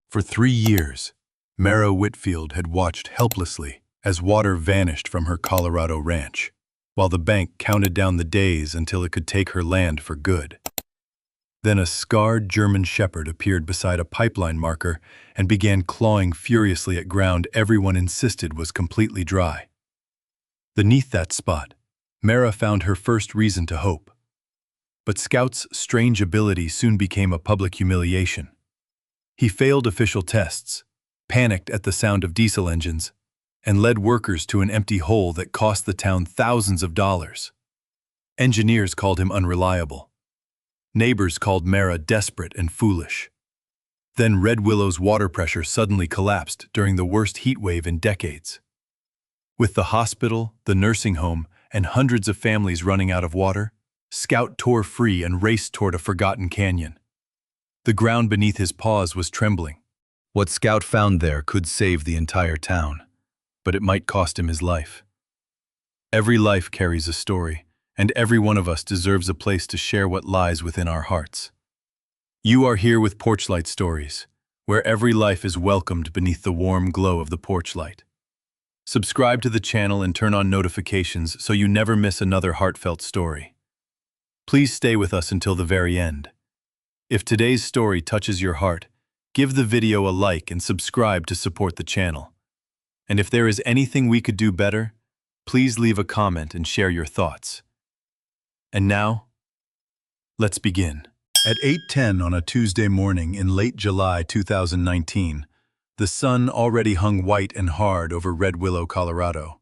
For 3 years, Mara Whitfield had watched helplessly as water vanished from her Colorado ranch, while the bank counted down the days until it could take her land for good. Then a scarred German shepherd appeared beside a pipeline marker and began clawing furiously at ground everyone insisted was completely dry. Beneath that spot, Mara found her first reason to hope. But Scout's strange ability soon became a public humiliation. He failed official tests, panicked at the sound of diesel engines, and led workers to an empty hole that cost the town thousands of dollars. Engineers called him unreliable. Neighbors called Mara desperate and foolish. Then Red Willow's water pressure suddenly collapsed during the worst heat wave in decades. With the hospital, the nursing home, and hundreds of families running out of water, Scout tore free and raced toward a forgotten canyon. The ground beneath his paws was trembling. What Scout found there could save the entire town, but it might cost him his life. Every life carries a story, and every one of us deserves a place to share what lies within our hearts. You are here with Porchlight Stories, where every life is welcomed beneath the warm glow of the porch light. Subscribe to the channel and turn on notifications so you never miss another heartfelt story. Please stay with us until the very end. If today's story touches your heart, give the video a like and subscribe to support the channel. And if there is anything we could do better, please leave a comment and share your thoughts. And now, let's begin. At 8:10 on a Tuesday morning in late July 2019, the sun already hung white and hard over Red Willow, Colorado.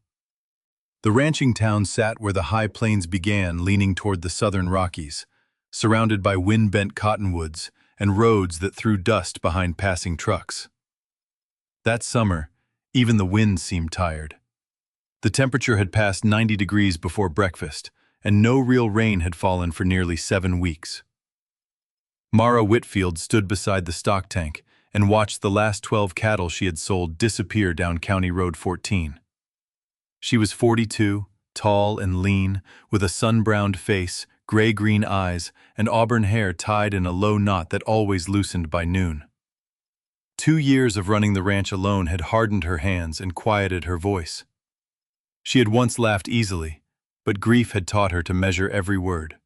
The ranching town sat where the high plains began, leaning toward the southern Rockies, surrounded by wind-bent cottonwoods and roads that threw dust behind passing trucks. That summer, even the wind seemed tired. The temperature had passed 90 degrees before breakfast, and no real rain had fallen for nearly 7 weeks. Mara Whitfield stood beside the stock tank and watched the last 12 cattle she had sold disappear down County Road 14. She was 42, tall and lean, with a sun-browned face, gray-green eyes, and auburn hair tied in a low knot that always loosened by noon. 2 years of running the ranch alone had hardened her hands and quieted her voice. She had once laughed easily, but grief had taught her to measure every word.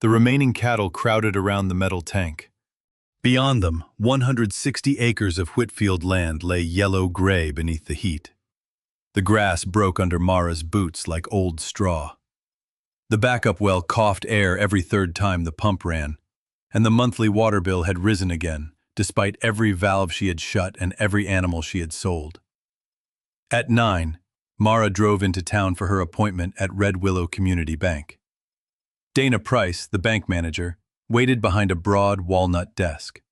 The remaining cattle crowded around the metal tank. Beyond them, 160 acres of Whitfield land lay yellow-gray beneath the heat. The grass broke under Mara's boots like old straw. The backup well coughed air every third time the pump ran, and the monthly water bill had risen again, despite every valve she had shut and every animal she had sold. At 9, Mara drove into town for her appointment at Red Willow Community Bank. Dana Price, the bank manager, waited behind a broad walnut desk.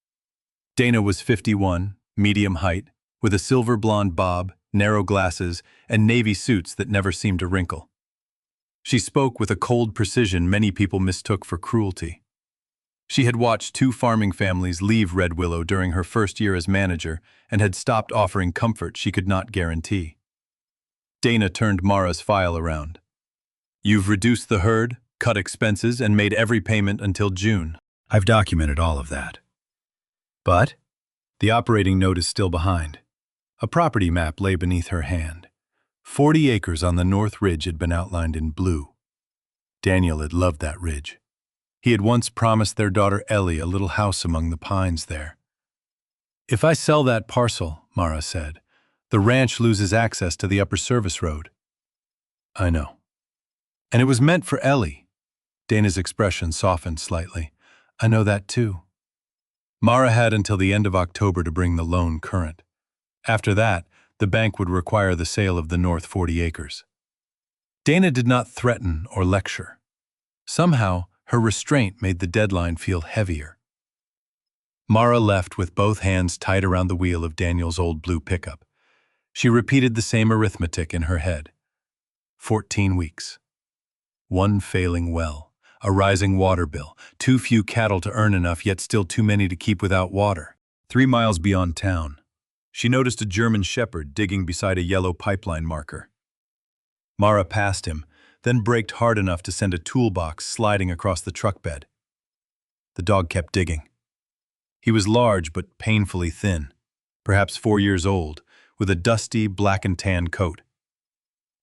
Dana was 51, medium height, with a silver blonde bob, narrow glasses, and navy suits that never seemed to wrinkle. She spoke with a cold precision many people mistook for cruelty. She had watched 2 farming families leave Red Willow during her first year as manager and had stopped offering comfort she could not guarantee. Dana turned Mara's file around. "You've reduced the herd, cut expenses, and made every payment until June. I've documented all of that. But the operating note is still behind." A property map lay beneath her hand. 40 acres on the north ridge had been outlined in blue. Daniel had loved that ridge. He had once promised their daughter Ellie a little house among the pines there. "If I sell that parcel," Mara said, "the ranch loses access to the upper service road." "I know. And it was meant for Ellie." Dana's expression softened slightly. "I know that too." Mara had until the end of October to bring the loan current. After that, the bank would require the sale of the north 40 acres. Dana did not threaten or lecture. Somehow, her restraint made the deadline feel heavier. Mara left with both hands tied around the wheel of Daniel's old blue pickup. She repeated the same arithmetic in her head. 14 weeks. 1 failing well, a rising water bill, too few cattle to earn enough yet still too many to keep without water. 3 miles beyond town, she noticed a German shepherd digging beside a yellow pipeline marker. Mara passed him, then braked hard enough to send a toolbox sliding across the truck bed. The dog kept digging. He was large but painfully thin, perhaps 4 years old, with a dusty, black and tan coat.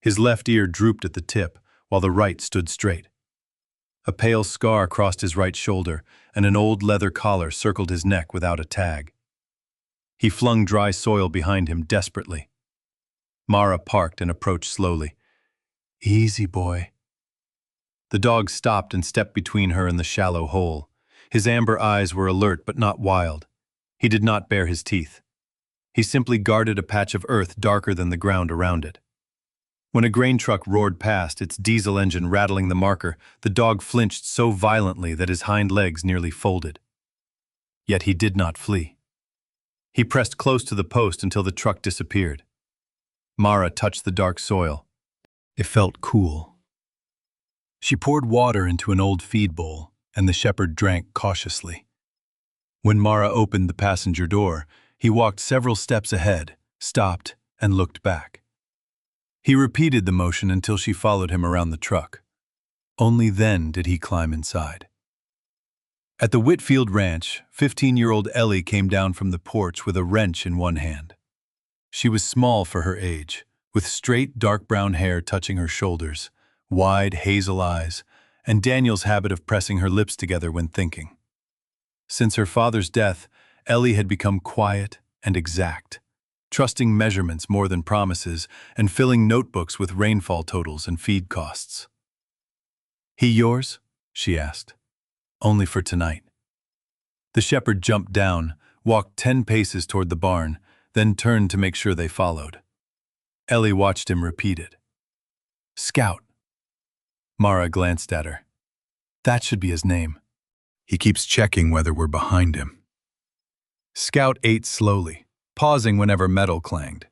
His left ear drooped at the tip, while the right stood straight. A pale scar crossed his right shoulder, and an old leather collar circled his neck without a tag. He flung dry soil behind him desperately. Mara parked and approached slowly. "Easy, boy." The dog stopped and stepped between her and the shallow hole. His amber eyes were alert but not wild. He did not bare his teeth. He simply guarded a patch of earth darker than the ground around it. When a grain truck roared past, its diesel engine rattling the marker, the dog flinched so violently that his hind legs nearly folded. Yet he did not flee. He pressed close to the post until the truck disappeared. Mara touched the dark soil. It felt cool. She poured water into an old feed bowl, and the shepherd drank cautiously. When Mara opened the passenger door, he walked several steps ahead, stopped, and looked back. He repeated the motion until she followed him around the truck. Only then did he climb inside. At the Whitfield Ranch, 15-year-old Ellie came down from the porch with a wrench in one hand. She was small for her age, with straight dark brown hair touching her shoulders, wide hazel eyes, and Daniel's habit of pressing her lips together when thinking. Since her father's death, Ellie had become quiet and exact, trusting measurements more than promises and filling notebooks with rainfall totals and feed costs. "He yours?" she asked. "Only for tonight." The shepherd jumped down, walked 10 paces toward the barn, then turned to make sure they followed. Ellie watched him repeat it. "Scout." Mara glanced at her. "That should be his name. He keeps checking whether we're behind him." Scout ate slowly, pausing whenever metal clanged.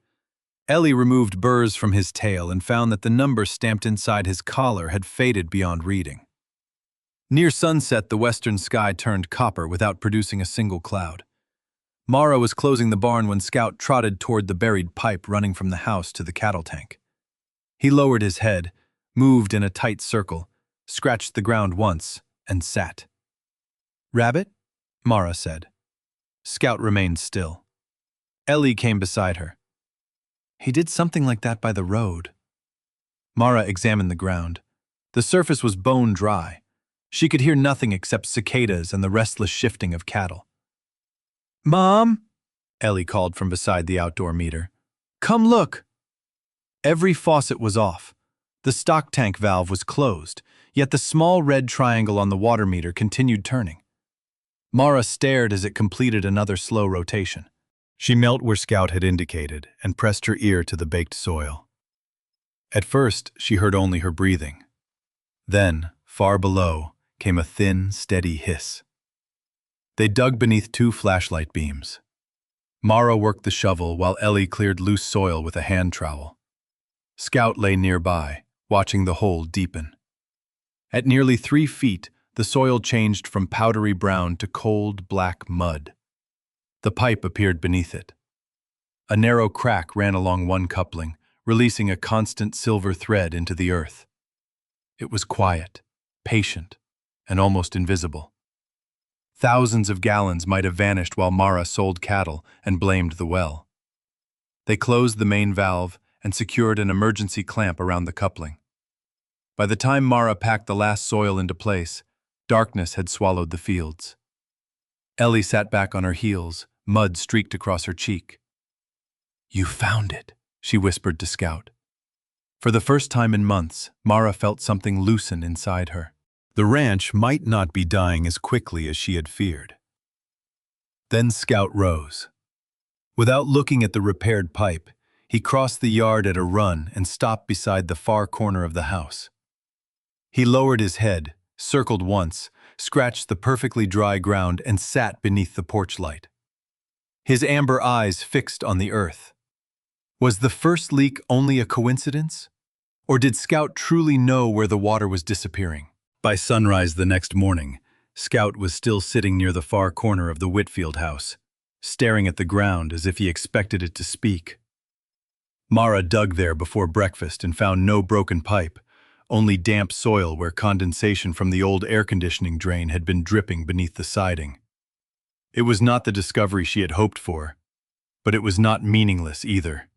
Ellie removed burrs from his tail and found that the number stamped inside his collar had faded beyond reading. Near sunset, the western sky turned copper without producing a single cloud. Mara was closing the barn when Scout trotted toward the buried pipe running from the house to the cattle tank. He lowered his head, moved in a tight circle, scratched the ground once, and sat. "Rabbit?" Mara said. Scout remained still. Ellie came beside her. "He did something like that by the road." Mara examined the ground. The surface was bone dry. She could hear nothing except cicadas and the restless shifting of cattle. "Mom," Ellie called from beside the outdoor meter. "Come look." Every faucet was off. The stock tank valve was closed, yet the small red triangle on the water meter continued turning. Mara stared as it completed another slow rotation. She knelt where Scout had indicated and pressed her ear to the baked soil. At first, she heard only her breathing. Then, far below, came a thin, steady hiss. They dug beneath 2 flashlight beams. Mara worked the shovel while Ellie cleared loose soil with a hand trowel. Scout lay nearby, watching the hole deepen. At nearly 3 feet, the soil changed from powdery brown to cold, black mud. The pipe appeared beneath it. A narrow crack ran along one coupling, releasing a constant silver thread into the earth. It was quiet, patient, and almost invisible. Thousands of gallons might have vanished while Mara sold cattle and blamed the well. They closed the main valve and secured an emergency clamp around the coupling. By the time Mara packed the last soil into place, darkness had swallowed the fields. Ellie sat back on her heels, mud streaked across her cheek. "You found it," she whispered to Scout. For the first time in months, Mara felt something loosen inside her. The ranch might not be dying as quickly as she had feared. Then Scout rose. Without looking at the repaired pipe, he crossed the yard at a run and stopped beside the far corner of the house. He lowered his head, circled once, scratched the perfectly dry ground, and sat beneath the porch light. His amber eyes fixed on the earth. Was the first leak only a coincidence? Or did Scout truly know where the water was disappearing? By sunrise the next morning, Scout was still sitting near the far corner of the Whitfield house, staring at the ground as if he expected it to speak. Mara dug there before breakfast and found no broken pipe, only damp soil where condensation from the old air conditioning drain had been dripping beneath the siding. It was not the discovery she had hoped for, but it was not meaningless either.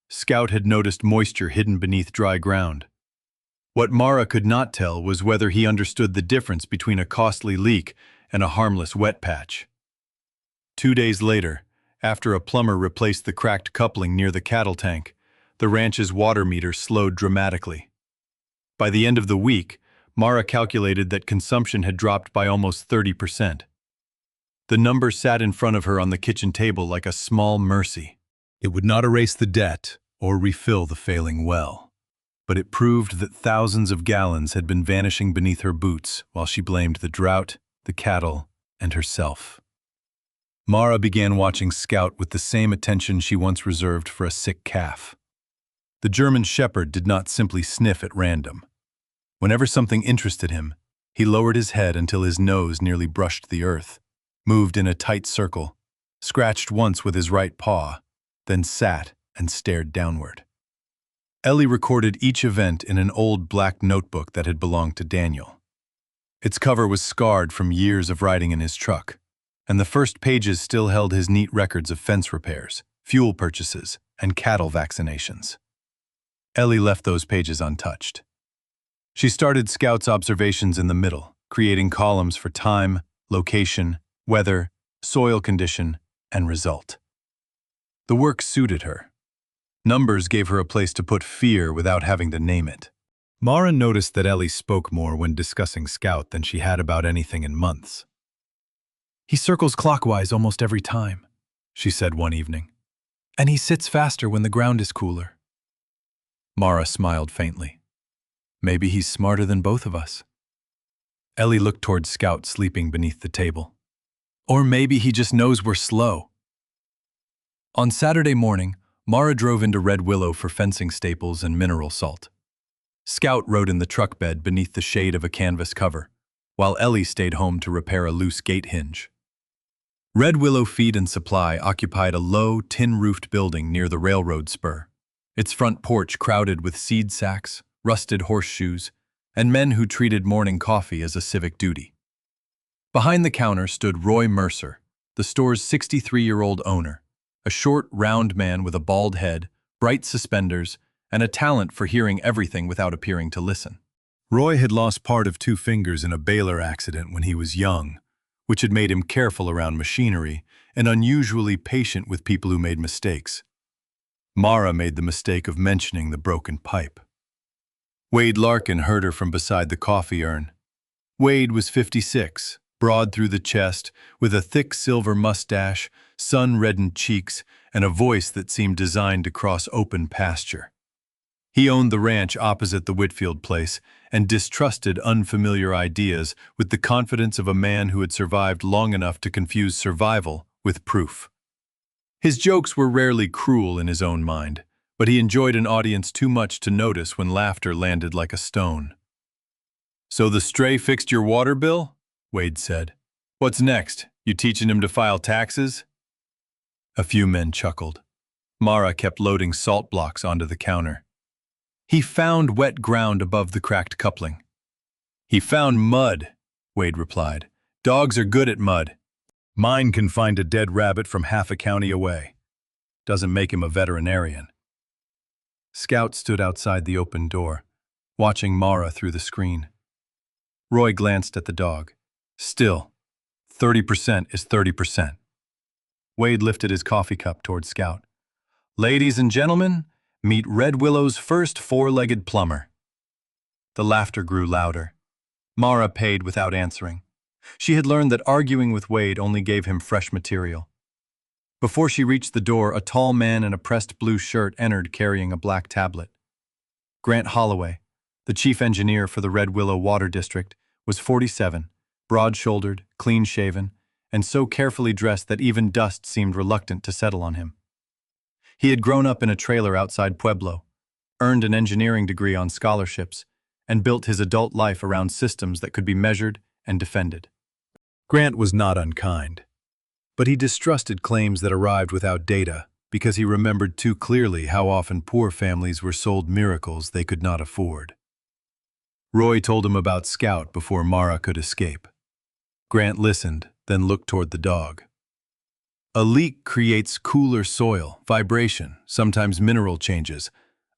Scout had noticed moisture hidden beneath dry ground. What Mara could not tell was whether he understood the difference between a costly leak and a harmless wet patch. 2 days later, after a plumber replaced the cracked coupling near the cattle tank, the ranch's water meter slowed dramatically. By the end of the week, Mara calculated that consumption had dropped by almost 30%. The number sat in front of her on the kitchen table like a small mercy. It would not erase the debt or refill the failing well, but it proved that thousands of gallons had been vanishing beneath her boots while she blamed the drought, the cattle, and herself. Mara began watching Scout with the same attention she once reserved for a sick calf. The German shepherd did not simply sniff at random. Whenever something interested him, he lowered his head until his nose nearly brushed the earth, moved in a tight circle, scratched once with his right paw, then sat and stared downward. Ellie recorded each event in an old black notebook that had belonged to Daniel. Its cover was scarred from years of riding in his truck, and the first pages still held his neat records of fence repairs, fuel purchases, and cattle vaccinations. Ellie left those pages untouched. She started Scout's observations in the middle, creating columns for time, location, weather, soil condition, and result. The work suited her. Numbers gave her a place to put fear without having to name it. Mara noticed that Ellie spoke more when discussing Scout than she had about anything in months. "He circles clockwise almost every time," she said one evening. "And he sits faster when the ground is cooler." Mara smiled faintly. "Maybe he's smarter than both of us." Ellie looked toward Scout sleeping beneath the table. "Or maybe he just knows we're slow." On Saturday morning, Mara drove into Red Willow for fencing staples and mineral salt. Scout rode in the truck bed beneath the shade of a canvas cover, while Ellie stayed home to repair a loose gate hinge. Red Willow Feed and Supply occupied a low, tin-roofed building near the railroad spur, its front porch crowded with seed sacks, rusted horseshoes, and men who treated morning coffee as a civic duty. Behind the counter stood Roy Mercer, the store's 63-year-old owner, a short, round man with a bald head, bright suspenders, and a talent for hearing everything without appearing to listen. Roy had lost part of 2 fingers in a baler accident when he was young, which had made him careful around machinery and unusually patient with people who made mistakes. Mara made the mistake of mentioning the broken pipe. Wade Larkin heard her from beside the coffee urn. Wade was 56, broad through the chest, with a thick silver mustache, sun-reddened cheeks, and a voice that seemed designed to cross open pasture. He owned the ranch opposite the Whitfield place and distrusted unfamiliar ideas with the confidence of a man who had survived long enough to confuse survival with proof. His jokes were rarely cruel in his own mind, but he enjoyed an audience too much to notice when laughter landed like a stone. "So the stray fixed your water bill?" Wade said. "What's next? You teaching him to file taxes?" A few men chuckled. Mara kept loading salt blocks onto the counter. "He found wet ground above the cracked coupling." "He found mud," Wade replied. "Dogs are good at mud. Mine can find a dead rabbit from half a county away. Doesn't make him a veterinarian." Scout stood outside the open door, watching Mara through the screen. Roy glanced at the dog. "Still, 30% is 30%. Wade lifted his coffee cup toward Scout. "Ladies and gentlemen, meet Red Willow's first 4-legged plumber." The laughter grew louder. Mara paid without answering. She had learned that arguing with Wade only gave him fresh material. Before she reached the door, a tall man in a pressed blue shirt entered carrying a black tablet. Grant Holloway, the chief engineer for the Red Willow Water District, was 47, broad-shouldered, clean-shaven, and so carefully dressed that even dust seemed reluctant to settle on him. He had grown up in a trailer outside Pueblo, earned an engineering degree on scholarships, and built his adult life around systems that could be measured and defended. Grant was not unkind, but he distrusted claims that arrived without data because he remembered too clearly how often poor families were sold miracles they could not afford. Roy told him about Scout before Mara could escape. Grant listened, then looked toward the dog. A leak creates cooler soil, vibration, sometimes mineral changes.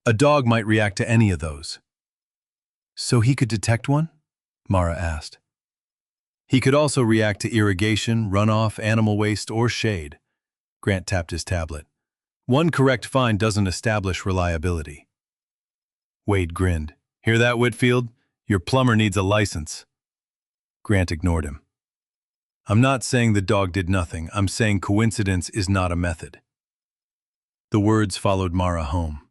A dog might react to any of those. So he could detect one? Mara asked. He could also react to irrigation, runoff, animal waste, or shade. Grant tapped his tablet. One correct find doesn't establish reliability. Wade grinned. Hear that, Whitfield? Your plumber needs a license. Grant ignored him. I'm not saying the dog did nothing. I'm saying coincidence is not a method. The words followed Mara home.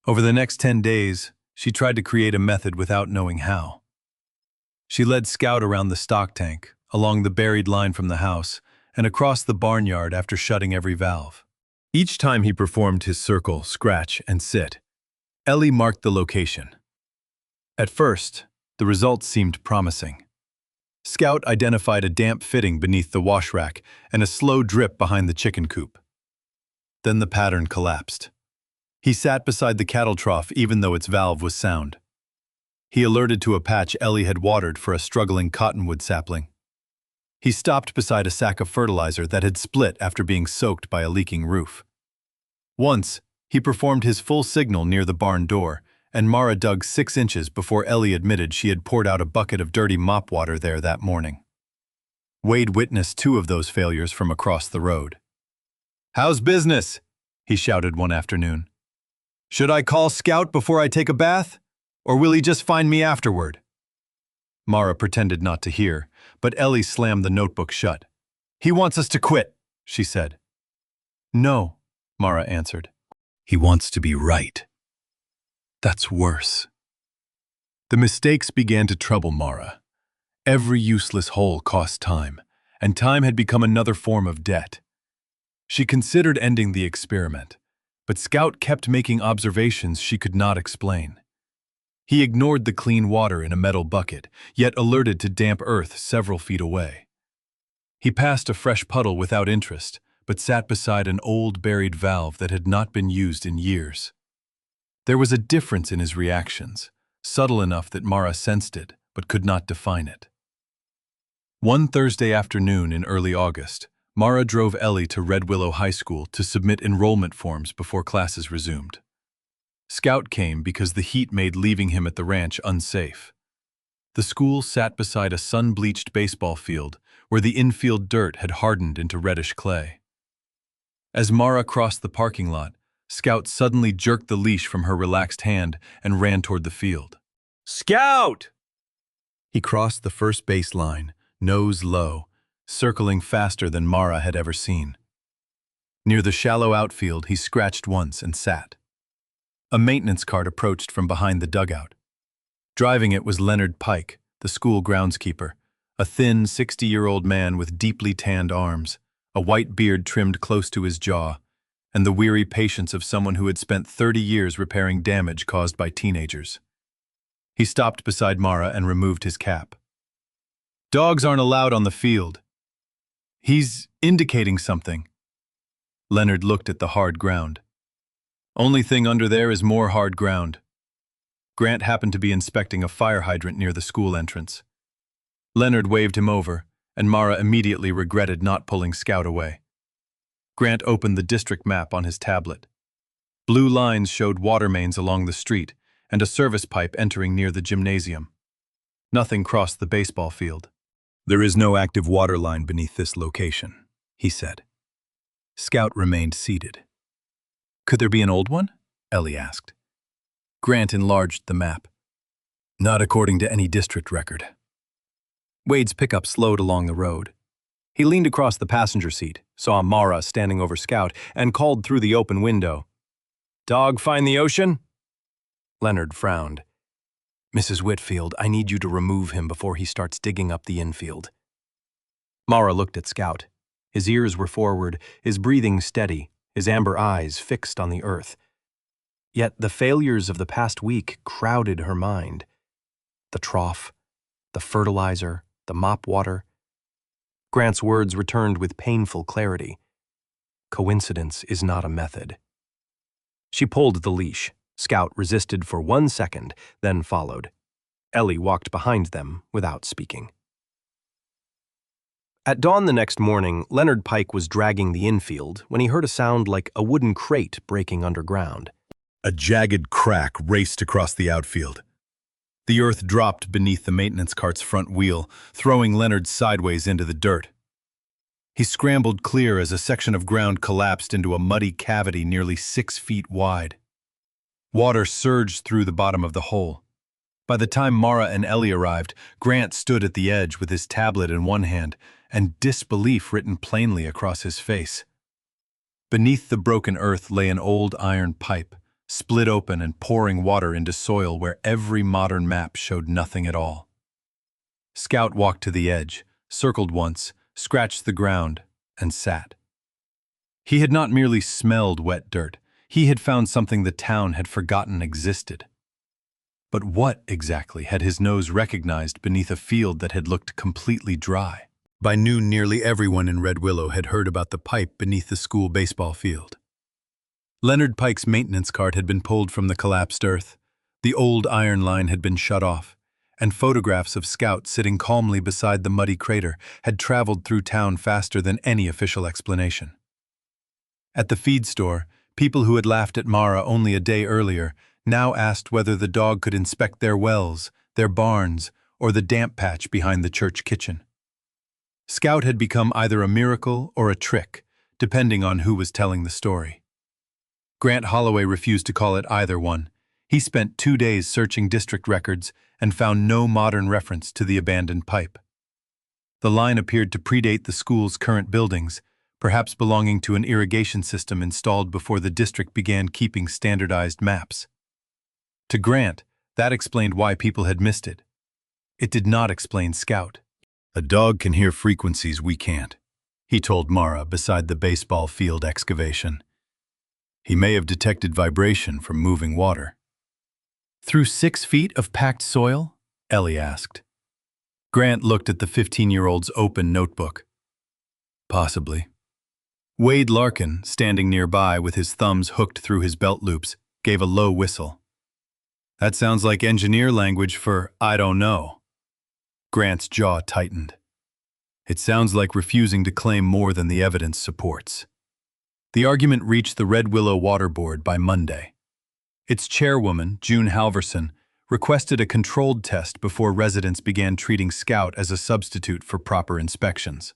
Over the next 10 days, she tried to create a method without knowing how. She led Scout around the stock tank, along the buried line from the house, and across the barnyard after shutting every valve. Each time he performed his circle, scratch, and sit, Ellie marked the location. At first, the results seemed promising. Scout identified a damp fitting beneath the wash rack and a slow drip behind the chicken coop. Then the pattern collapsed. He sat beside the cattle trough even though its valve was sound. He alerted to a patch Ellie had watered for a struggling cottonwood sapling. He stopped beside a sack of fertilizer that had split after being soaked by a leaking roof. Once, he performed his full signal near the barn door, and Mara dug 6 inches before Ellie admitted she had poured out a bucket of dirty mop water there that morning. Wade witnessed 2 of those failures from across the road. "How's business?" he shouted one afternoon. "Should I call Scout before I take a bath? Or will he just find me afterward?" Mara pretended not to hear, but Ellie slammed the notebook shut. "He wants us to quit," she said. "No," Mara answered. "He wants to be right." That's worse. The mistakes began to trouble Mara. Every useless hole cost time, and time had become another form of debt. She considered ending the experiment, but Scout kept making observations she could not explain. He ignored the clean water in a metal bucket, yet alerted to damp earth several feet away. He passed a fresh puddle without interest, but sat beside an old buried valve that had not been used in years. There was a difference in his reactions, subtle enough that Mara sensed it, but could not define it. One Thursday afternoon in early August, Mara drove Ellie to Red Willow High School to submit enrollment forms before classes resumed. Scout came because the heat made leaving him at the ranch unsafe. The school sat beside a sun-bleached baseball field where the infield dirt had hardened into reddish clay. As Mara crossed the parking lot, Scout suddenly jerked the leash from her relaxed hand and ran toward the field. "Scout!" He crossed the first base line, nose low, circling faster than Mara had ever seen. Near the shallow outfield, he scratched once and sat. A maintenance cart approached from behind the dugout. Driving it was Leonard Pike, the school groundskeeper, a thin 60-year-old man with deeply tanned arms, a white beard trimmed close to his jaw, and the weary patience of someone who had spent 30 years repairing damage caused by teenagers. He stopped beside Mara and removed his cap. "Dogs aren't allowed on the field." "He's indicating something." Leonard looked at the hard ground. "Only thing under there is more hard ground." Grant happened to be inspecting a fire hydrant near the school entrance. Leonard waved him over, and Mara immediately regretted not pulling Scout away. Grant opened the district map on his tablet. Blue lines showed water mains along the street and a service pipe entering near the gymnasium. Nothing crossed the baseball field. "There is no active water line beneath this location," he said. Scout remained seated. "Could there be an old one?" Ellie asked. Grant enlarged the map. "Not according to any district record." Wade's pickup slowed along the road. He leaned across the passenger seat, saw Mara standing over Scout, and called through the open window. "Dog find the ocean?" Leonard frowned. "Mrs. Whitfield, I need you to remove him before he starts digging up the infield." Mara looked at Scout. His ears were forward, his breathing steady, his amber eyes fixed on the earth. Yet the failures of the past week crowded her mind. The trough, the fertilizer, the mop water. Grant's words returned with painful clarity. Coincidence is not a method. She pulled the leash. Scout resisted for 1 second, then followed. Ellie walked behind them without speaking. At dawn the next morning, Leonard Pike was dragging the infield when he heard a sound like a wooden crate breaking underground. A jagged crack raced across the outfield. The earth dropped beneath the maintenance cart's front wheel, throwing Leonard sideways into the dirt. He scrambled clear as a section of ground collapsed into a muddy cavity nearly 6 feet wide. Water surged through the bottom of the hole. By the time Mara and Ellie arrived, Grant stood at the edge with his tablet in one hand and disbelief written plainly across his face. Beneath the broken earth lay an old iron pipe, split open and pouring water into soil where every modern map showed nothing at all. Scout walked to the edge, circled once, scratched the ground, and sat. He had not merely smelled wet dirt, he had found something the town had forgotten existed. But what exactly had his nose recognized beneath a field that had looked completely dry? By noon, nearly everyone in Red Willow had heard about the pipe beneath the school baseball field. Leonard Pike's maintenance cart had been pulled from the collapsed earth, the old iron line had been shut off, and photographs of Scout sitting calmly beside the muddy crater had traveled through town faster than any official explanation. At the feed store, people who had laughed at Mara only a day earlier now asked whether the dog could inspect their wells, their barns, or the damp patch behind the church kitchen. Scout had become either a miracle or a trick, depending on who was telling the story. Grant Holloway refused to call it either one. He spent 2 days searching district records and found no modern reference to the abandoned pipe. The line appeared to predate the school's current buildings, perhaps belonging to an irrigation system installed before the district began keeping standardized maps. To Grant, that explained why people had missed it. It did not explain Scout. "A dog can hear frequencies we can't," he told Mara beside the baseball field excavation. "He may have detected vibration from moving water." "Through 6 feet of packed soil?" Ellie asked. Grant looked at the 15-year-old's open notebook. "Possibly." Wade Larkin, standing nearby with his thumbs hooked through his belt loops, gave a low whistle. "That sounds like engineer language for I don't know." Grant's jaw tightened. It sounds like refusing to claim more than the evidence supports. The argument reached the Red Willow Water Board by Monday. Its chairwoman, June Halverson, requested a controlled test before residents began treating Scout as a substitute for proper inspections.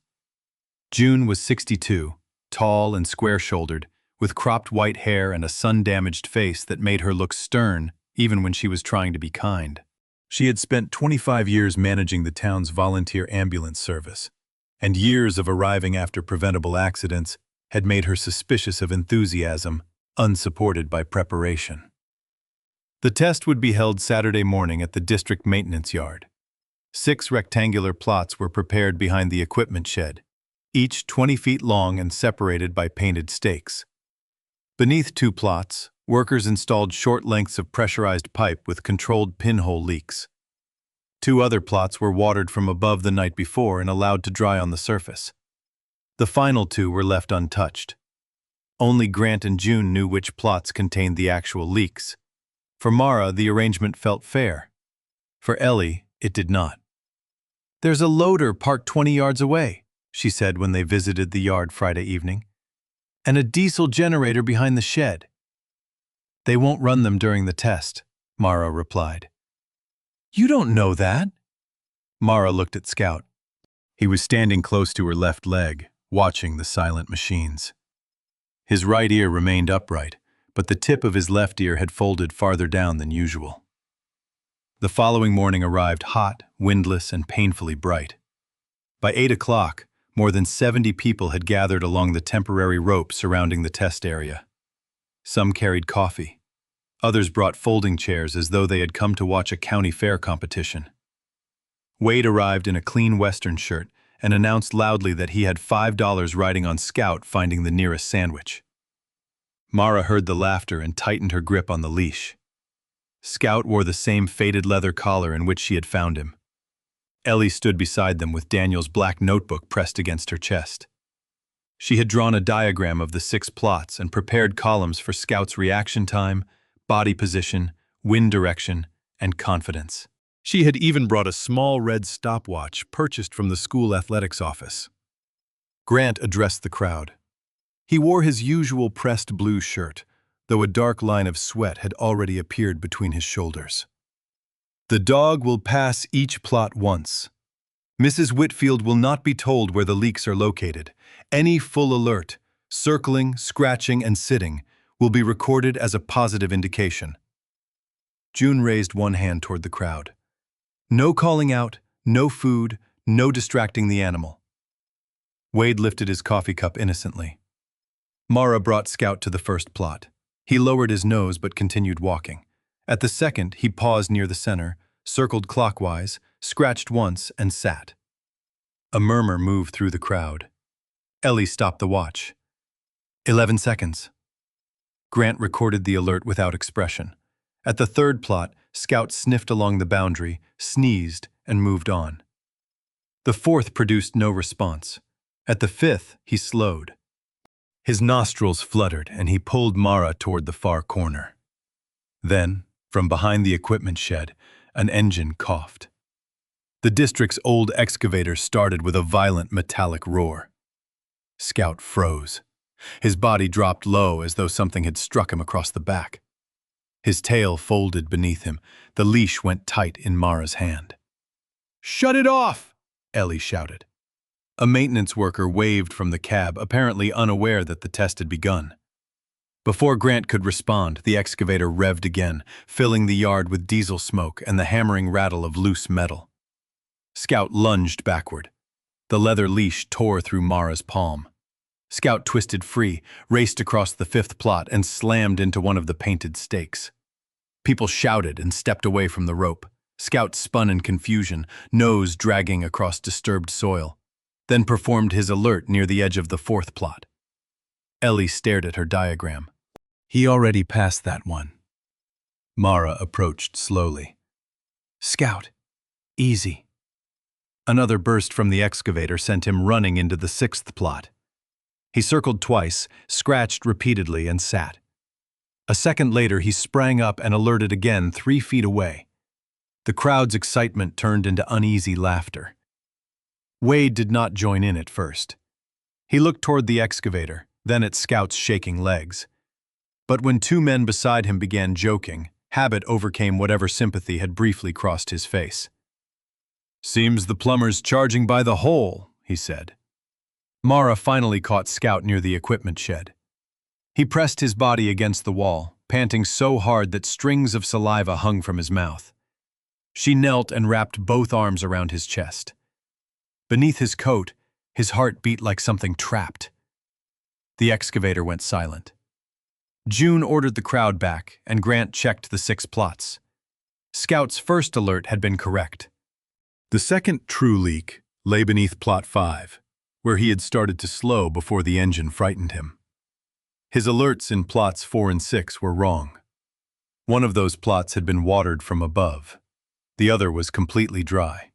June was 62, tall and square-shouldered, with cropped white hair and a sun-damaged face that made her look stern even when she was trying to be kind. She had spent 25 years managing the town's volunteer ambulance service, and years of arriving after preventable accidents had made her suspicious of enthusiasm, unsupported by preparation. The test would be held Saturday morning at the district maintenance yard. 6 rectangular plots were prepared behind the equipment shed, each 20 feet long and separated by painted stakes. Beneath 2 plots, workers installed short lengths of pressurized pipe with controlled pinhole leaks. 2 other plots were watered from above the night before and allowed to dry on the surface. The final 2 were left untouched. Only Grant and June knew which plots contained the actual leaks. For Mara, the arrangement felt fair. For Ellie, it did not. "There's a loader parked 20 yards away," she said when they visited the yard Friday evening, "and a diesel generator behind the shed." "They won't run them during the test," Mara replied. "You don't know that." Mara looked at Scout. He was standing close to her left leg, watching the silent machines. His right ear remained upright, but the tip of his left ear had folded farther down than usual. The following morning arrived hot, windless, and painfully bright. By 8 o'clock, more than 70 people had gathered along the temporary rope surrounding the test area. Some carried coffee. Others brought folding chairs as though they had come to watch a county fair competition. Wade arrived in a clean Western shirt and announced loudly that he had $5 riding on Scout finding the nearest sandwich. Mara heard the laughter and tightened her grip on the leash. Scout wore the same faded leather collar in which she had found him. Ellie stood beside them with Daniel's black notebook pressed against her chest. She had drawn a diagram of the 6 plots and prepared columns for Scout's reaction time, body position, wind direction, and confidence. She had even brought a small red stopwatch purchased from the school athletics office. Grant addressed the crowd. He wore his usual pressed blue shirt, though a dark line of sweat had already appeared between his shoulders. The dog will pass each plot once. Mrs. Whitfield will not be told where the leaks are located. Any full alert, circling, scratching, and sitting, will be recorded as a positive indication. June raised one hand toward the crowd. No calling out, no food, no distracting the animal. Wade lifted his coffee cup innocently. Mara brought Scout to the first plot. He lowered his nose but continued walking. At the second, he paused near the center, circled clockwise, scratched once, and sat. A murmur moved through the crowd. Ellie stopped the watch. 11 seconds. Grant recorded the alert without expression. At the third plot, Scout sniffed along the boundary, sneezed, and moved on. The fourth produced no response. At the fifth, he slowed. His nostrils fluttered, and he pulled Mara toward the far corner. Then, from behind the equipment shed, an engine coughed. The district's old excavator started with a violent metallic roar. Scout froze. His body dropped low as though something had struck him across the back. His tail folded beneath him. The leash went tight in Mara's hand. "Shut it off!" Ellie shouted. A maintenance worker waved from the cab, apparently unaware that the test had begun. Before Grant could respond, the excavator revved again, filling the yard with diesel smoke and the hammering rattle of loose metal. Scout lunged backward. The leather leash tore through Mara's palm. Scout twisted free, raced across the fifth plot, and slammed into one of the painted stakes. People shouted and stepped away from the rope. Scout spun in confusion, nose dragging across disturbed soil, then performed his alert near the edge of the fourth plot. Ellie stared at her diagram. He already passed that one. Mara approached slowly. "Scout, easy." Another burst from the excavator sent him running into the sixth plot. He circled twice, scratched repeatedly, and sat. A second later, he sprang up and alerted again 3 feet away. The crowd's excitement turned into uneasy laughter. Wade did not join in at first. He looked toward the excavator, then at Scout's shaking legs. But when 2 men beside him began joking, habit overcame whatever sympathy had briefly crossed his face. "Seems the plumber's charging by the hole," he said. Mara finally caught Scout near the equipment shed. He pressed his body against the wall, panting so hard that strings of saliva hung from his mouth. She knelt and wrapped both arms around his chest. Beneath his coat, his heart beat like something trapped. The excavator went silent. June ordered the crowd back, and Grant checked the 6 plots. Scout's first alert had been correct. The second true leak lay beneath plot 5, where he had started to slow before the engine frightened him. His alerts in plots 4 and 6 were wrong. One of those plots had been watered from above. The other was completely dry.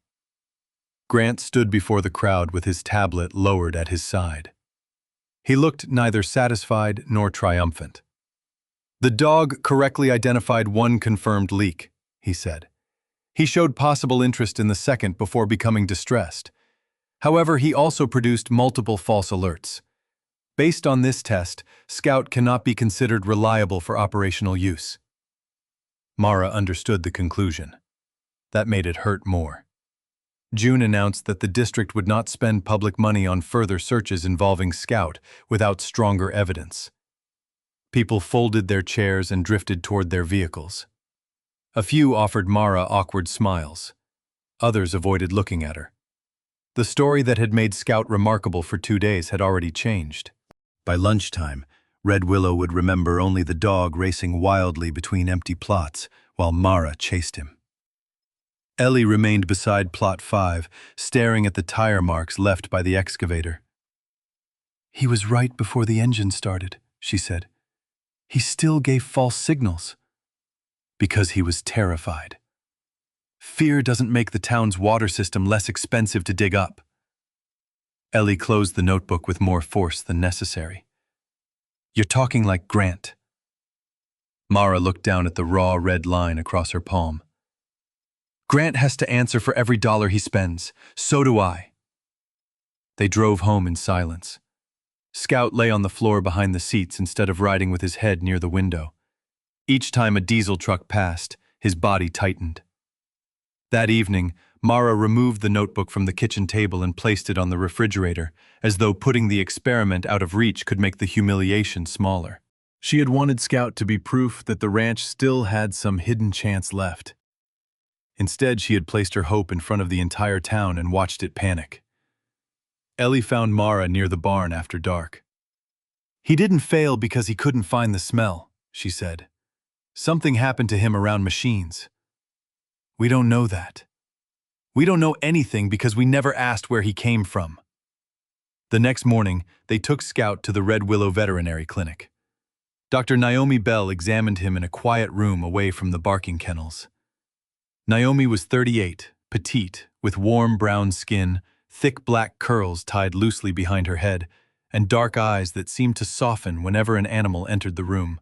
Grant stood before the crowd with his tablet lowered at his side. He looked neither satisfied nor triumphant. "The dog correctly identified one confirmed leak," he said. "He showed possible interest in the second before becoming distressed. However, he also produced multiple false alerts. Based on this test, Scout cannot be considered reliable for operational use." Mara understood the conclusion. That made it hurt more. June announced that the district would not spend public money on further searches involving Scout without stronger evidence. People folded their chairs and drifted toward their vehicles. A few offered Mara awkward smiles. Others avoided looking at her. The story that had made Scout remarkable for 2 days had already changed. By lunchtime, Red Willow would remember only the dog racing wildly between empty plots while Mara chased him. Ellie remained beside plot 5, staring at the tire marks left by the excavator. "He was right before the engine started," she said. "He still gave false signals." "Because he was terrified. Fear doesn't make the town's water system less expensive to dig up." Ellie closed the notebook with more force than necessary. "You're talking like Grant." Mara looked down at the raw red line across her palm. "Grant has to answer for every dollar he spends. So do I." They drove home in silence. Scout lay on the floor behind the seats instead of riding with his head near the window. Each time a diesel truck passed, his body tightened. That evening, Mara removed the notebook from the kitchen table and placed it on the refrigerator, as though putting the experiment out of reach could make the humiliation smaller. She had wanted Scout to be proof that the ranch still had some hidden chance left. Instead, she had placed her hope in front of the entire town and watched it panic. Ellie found Mara near the barn after dark. "He didn't fail because he couldn't find the smell," she said. "Something happened to him around machines." "We don't know that. We don't know anything because we never asked where he came from." The next morning, they took Scout to the Red Willow Veterinary Clinic. Dr. Naomi Bell examined him in a quiet room away from the barking kennels. Naomi was 38, petite, with warm brown skin, thick black curls tied loosely behind her head, and dark eyes that seemed to soften whenever an animal entered the room.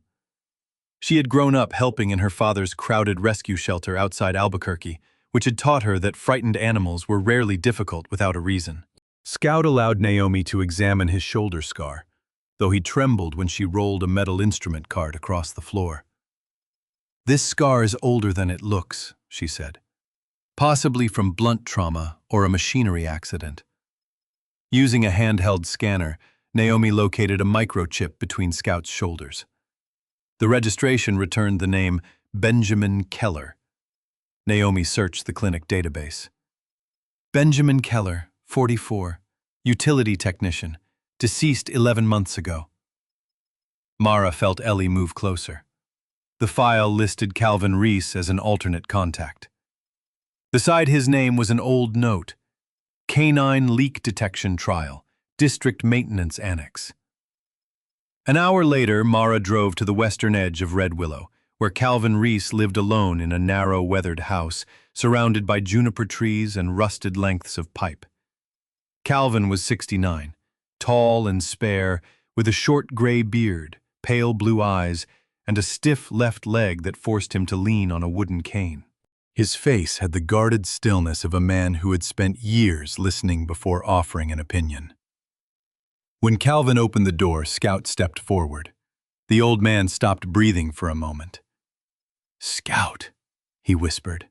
She had grown up helping in her father's crowded rescue shelter outside Albuquerque, which had taught her that frightened animals were rarely difficult without a reason. Scout allowed Naomi to examine his shoulder scar, though he trembled when she rolled a metal instrument cart across the floor. "This scar is older than it looks," she said. "Possibly from blunt trauma or a machinery accident." Using a handheld scanner, Naomi located a microchip between Scout's shoulders. The registration returned the name Benjamin Keller. Naomi searched the clinic database. "Benjamin Keller, 44, utility technician, deceased 11 months ago." Mara felt Ellie move closer. The file listed Calvin Reese as an alternate contact. Beside his name was an old note: Canine Leak Detection Trial, District Maintenance Annex. An hour later, Mara drove to the western edge of Red Willow, where Calvin Reese lived alone in a narrow, weathered house, surrounded by juniper trees and rusted lengths of pipe. Calvin was 69, tall and spare, with a short gray beard, pale blue eyes, and a stiff left leg that forced him to lean on a wooden cane. His face had the guarded stillness of a man who had spent years listening before offering an opinion. When Calvin opened the door, Scout stepped forward. The old man stopped breathing for a moment. "Scout," he whispered.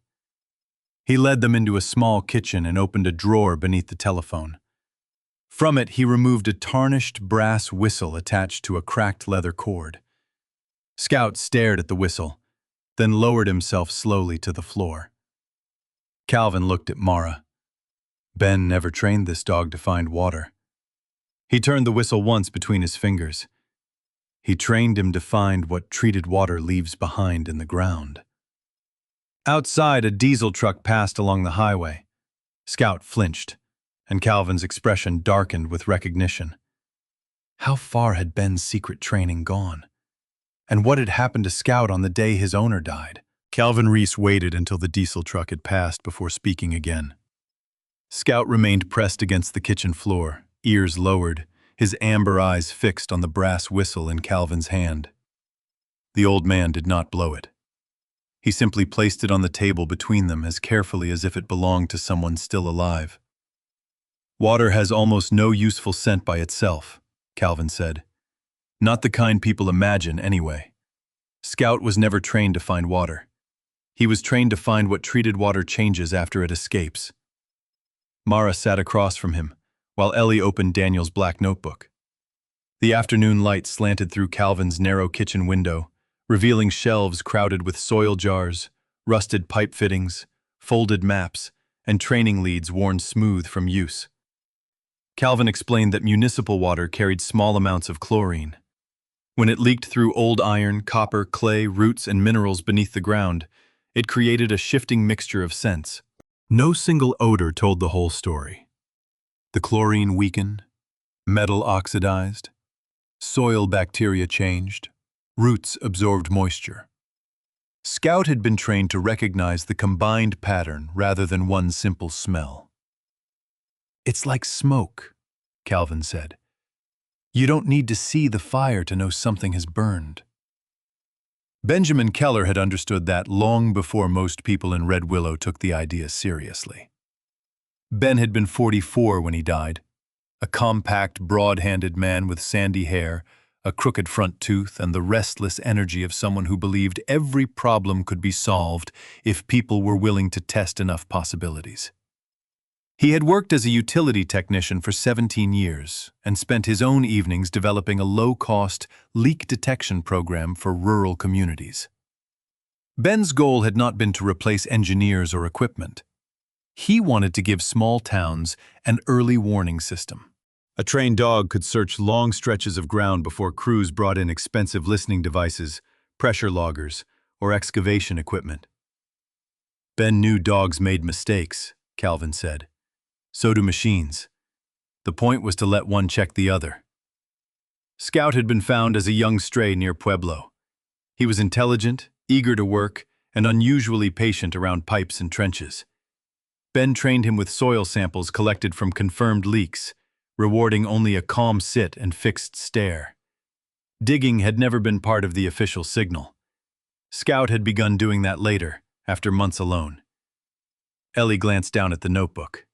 He led them into a small kitchen and opened a drawer beneath the telephone. From it, he removed a tarnished brass whistle attached to a cracked leather cord. Scout stared at the whistle, then lowered himself slowly to the floor. Calvin looked at Mara. Ben never trained this dog to find water. He turned the whistle once between his fingers. He trained him to find what treated water leaves behind in the ground. Outside, a diesel truck passed along the highway. Scout flinched, and Calvin's expression darkened with recognition. How far had Ben's secret training gone? And what had happened to Scout on the day his owner died? Calvin Reese waited until the diesel truck had passed before speaking again. Scout remained pressed against the kitchen floor, ears lowered, his amber eyes fixed on the brass whistle in Calvin's hand. The old man did not blow it. He simply placed it on the table between them as carefully as if it belonged to someone still alive. "Water has almost no useful scent by itself," Calvin said. "Not the kind people imagine, anyway. Scout was never trained to find water. He was trained to find what treated water changes after it escapes." Mara sat across from him, while Ellie opened Daniel's black notebook. The afternoon light slanted through Calvin's narrow kitchen window, revealing shelves crowded with soil jars, rusted pipe fittings, folded maps, and training leads worn smooth from use. Calvin explained that municipal water carried small amounts of chlorine. When it leaked through old iron, copper, clay, roots, and minerals beneath the ground, it created a shifting mixture of scents. No single odor told the whole story. The chlorine weakened, metal oxidized, soil bacteria changed, roots absorbed moisture. Scout had been trained to recognize the combined pattern rather than one simple smell. "It's like smoke," Calvin said. "You don't need to see the fire to know something has burned." Benjamin Keller had understood that long before most people in Red Willow took the idea seriously. Ben had been 44 when he died, A compact, broad-handed man with sandy hair, a crooked front tooth, and the restless energy of someone who believed every problem could be solved if people were willing to test enough possibilities. He had worked as a utility technician for 17 years and spent his own evenings developing a low-cost leak detection program for rural communities. Ben's goal had not been to replace engineers or equipment. He wanted to give small towns an early warning system. A trained dog could search long stretches of ground before crews brought in expensive listening devices, pressure loggers, or excavation equipment. Ben knew dogs made mistakes, Calvin said. So do machines. The point was to let one check the other. Scout had been found as a young stray near Pueblo. He was intelligent, eager to work, and unusually patient around pipes and trenches. Ben trained him with soil samples collected from confirmed leaks, rewarding only a calm sit and fixed stare. Digging had never been part of the official signal. Scout had begun doing that later, after months alone. Ellie glanced down at the notebook.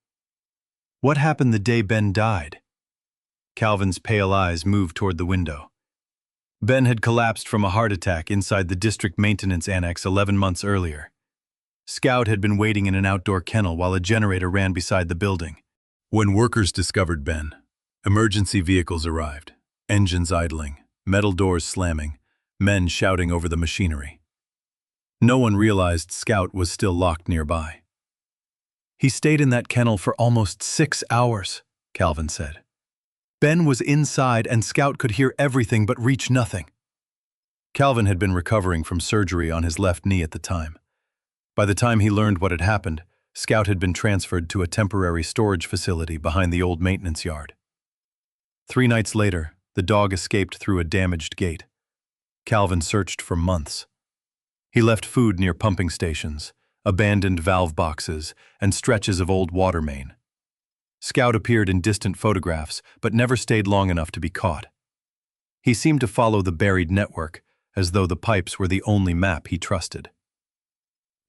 What happened the day Ben died? Calvin's pale eyes moved toward the window. Ben had collapsed from a heart attack inside the district maintenance annex 11 months earlier. Scout had been waiting in an outdoor kennel while a generator ran beside the building. When workers discovered Ben, emergency vehicles arrived, engines idling, metal doors slamming, men shouting over the machinery. No one realized Scout was still locked nearby. He stayed in that kennel for almost 6 hours, Calvin said. Ben was inside and Scout could hear everything but reach nothing. Calvin had been recovering from surgery on his left knee at the time. By the time he learned what had happened, Scout had been transferred to a temporary storage facility behind the old maintenance yard. 3 nights later, the dog escaped through a damaged gate. Calvin searched for months. He left food near pumping stations, abandoned valve boxes, and stretches of old water main. Scout appeared in distant photographs, but never stayed long enough to be caught. He seemed to follow the buried network, as though the pipes were the only map he trusted.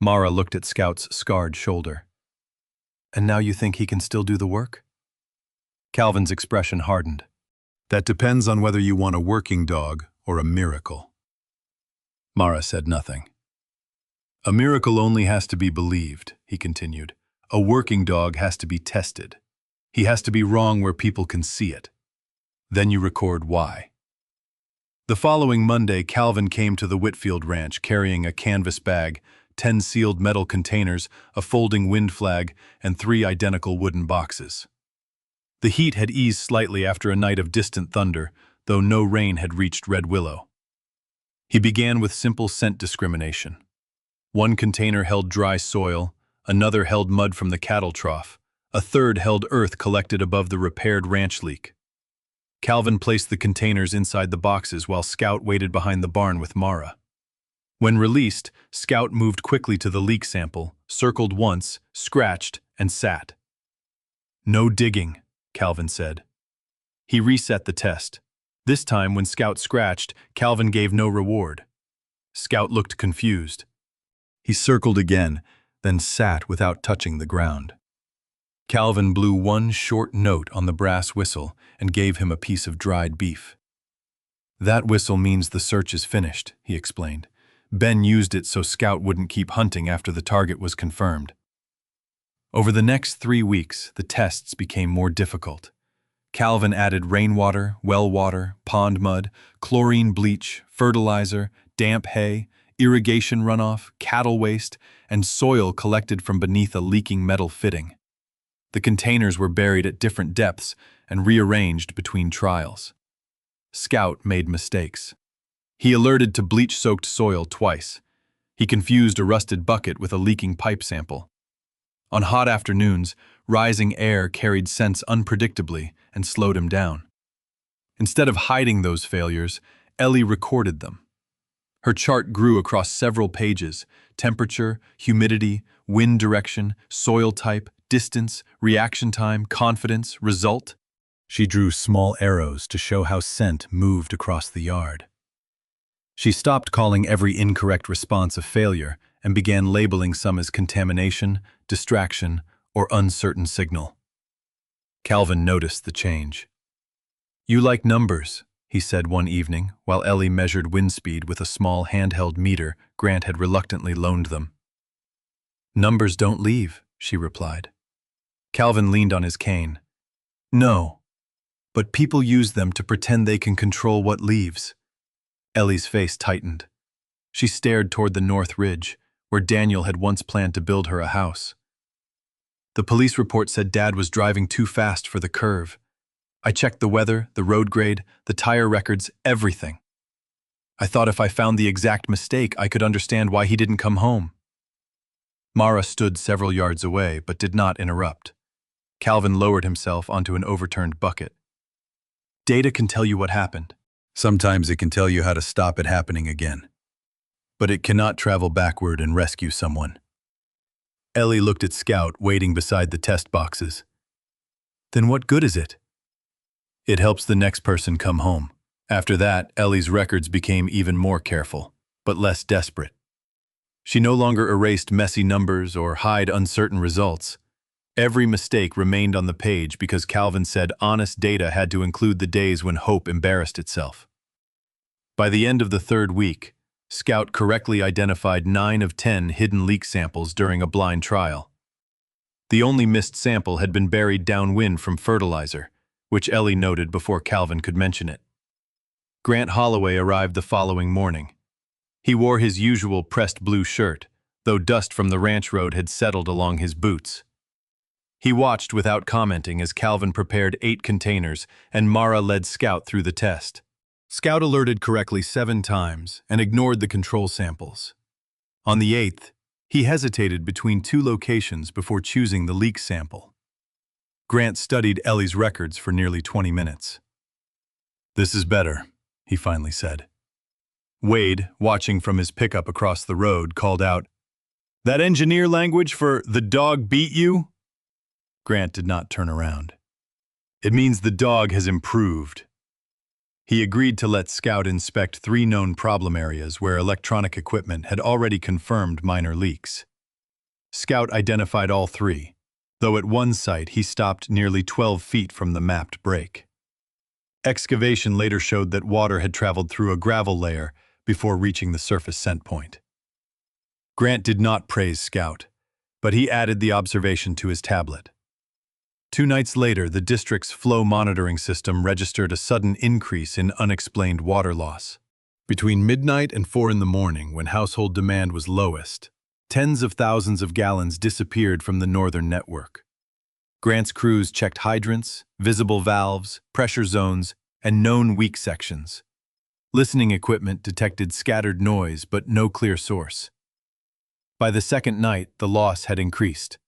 Mara looked at Scout's scarred shoulder. And now you think he can still do the work? Calvin's expression hardened. That depends on whether you want a working dog or a miracle. Mara said nothing. A miracle only has to be believed, he continued. A working dog has to be tested. He has to be wrong where people can see it. Then you record why. The following Monday, Calvin came to the Whitfield ranch carrying a canvas bag, 10 sealed metal containers, a folding wind flag, and 3 identical wooden boxes. The heat had eased slightly after a night of distant thunder, though no rain had reached Red Willow. He began with simple scent discrimination. One container held dry soil, another held mud from the cattle trough, a third held earth collected above the repaired ranch leak. Calvin placed the containers inside the boxes while Scout waited behind the barn with Mara. When released, Scout moved quickly to the leak sample, circled once, scratched, and sat. No digging, Calvin said. He reset the test. This time, when Scout scratched, Calvin gave no reward. Scout looked confused. He circled again, then sat without touching the ground. Calvin blew one short note on the brass whistle and gave him a piece of dried beef. That whistle means the search is finished, he explained. Ben used it so Scout wouldn't keep hunting after the target was confirmed. Over the next 3 weeks, the tests became more difficult. Calvin added rainwater, well water, pond mud, chlorine bleach, fertilizer, damp hay, irrigation runoff, cattle waste, and soil collected from beneath a leaking metal fitting. The containers were buried at different depths and rearranged between trials. Scout made mistakes. He alerted to bleach-soaked soil twice. He confused a rusted bucket with a leaking pipe sample. On hot afternoons, rising air carried scents unpredictably and slowed him down. Instead of hiding those failures, Ellie recorded them. Her chart grew across several pages: temperature, humidity, wind direction, soil type, distance, reaction time, confidence, result. She drew small arrows to show how scent moved across the yard. She stopped calling every incorrect response a failure and began labeling some as contamination, distraction, or uncertain signal. Calvin noticed the change. "You like numbers," he said one evening, while Ellie measured wind speed with a small handheld meter Grant had reluctantly loaned them. "Numbers don't leave," she replied. Calvin leaned on his cane. "No, but people use them to pretend they can control what leaves." Ellie's face tightened. She stared toward the North Ridge, where Daniel had once planned to build her a house. "The police report said Dad was driving too fast for the curve. I checked the weather, the road grade, the tire records, everything. I thought if I found the exact mistake, I could understand why he didn't come home." Mara stood several yards away, but did not interrupt. Calvin lowered himself onto an overturned bucket. "Data can tell you what happened. Sometimes it can tell you how to stop it happening again. But it cannot travel backward and rescue someone." Ellie looked at Scout waiting beside the test boxes. "Then what good is it?" "It helps the next person come home." After that, Ellie's records became even more careful, but less desperate. She no longer erased messy numbers or hid uncertain results. Every mistake remained on the page because Calvin said honest data had to include the days when hope embarrassed itself. By the end of the third week, Scout correctly identified 9 of 10 hidden leak samples during a blind trial. The only missed sample had been buried downwind from fertilizer, which Ellie noted before Calvin could mention it. Grant Holloway arrived the following morning. He wore his usual pressed blue shirt, though dust from the ranch road had settled along his boots. He watched without commenting as Calvin prepared 8 containers and Mara led Scout through the test. Scout alerted correctly 7 times and ignored the control samples. On the 8th, he hesitated between 2 locations before choosing the leak sample. Grant studied Ellie's records for nearly 20 minutes. "This is better," he finally said. Wade, watching from his pickup across the road, called out, "That engineer language for 'the dog beat you'?" Grant did not turn around. "It means the dog has improved." He agreed to let Scout inspect 3 known problem areas where electronic equipment had already confirmed minor leaks. Scout identified all 3, though at one site he stopped nearly 12 feet from the mapped break. Excavation later showed that water had traveled through a gravel layer before reaching the surface scent point. Grant did not praise Scout, but he added the observation to his tablet. 2 nights later, the district's flow monitoring system registered a sudden increase in unexplained water loss. Between midnight and 4 in the morning, when household demand was lowest, tens of thousands of gallons disappeared from the northern network. Grant's crews checked hydrants, visible valves, pressure zones, and known weak sections. Listening equipment detected scattered noise but no clear source. By the second night, the loss had increased.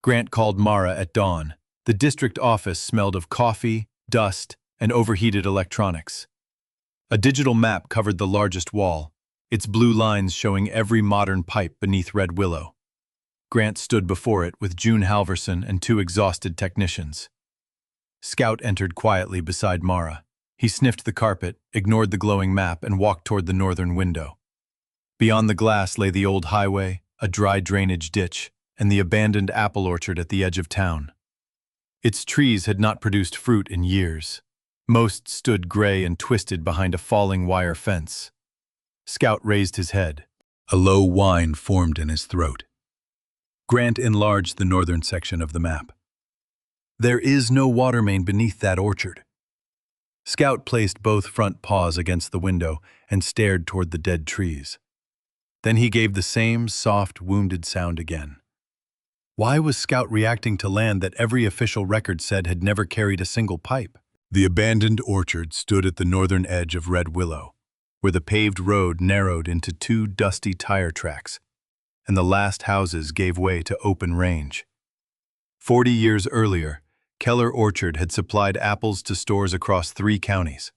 Grant called Mara at dawn. The district office smelled of coffee, dust, and overheated electronics. A digital map covered the largest wall, its blue lines showing every modern pipe beneath Red Willow. Grant stood before it with June Halverson and 2 exhausted technicians. Scout entered quietly beside Mara. He sniffed the carpet, ignored the glowing map, and walked toward the northern window. Beyond the glass lay the old highway, a dry drainage ditch, and the abandoned apple orchard at the edge of town. Its trees had not produced fruit in years. Most stood gray and twisted behind a falling wire fence. Scout raised his head. A low whine formed in his throat. Grant enlarged the northern section of the map. "There is no water main beneath that orchard." Scout placed both front paws against the window and stared toward the dead trees. Then he gave the same soft, wounded sound again. Why was Scout reacting to land that every official record said had never carried a single pipe? The abandoned orchard stood at the northern edge of Red Willow, where the paved road narrowed into 2 dusty tire tracks, and the last houses gave way to open range. 40 years earlier, Keller Orchard had supplied apples to stores across 3 counties.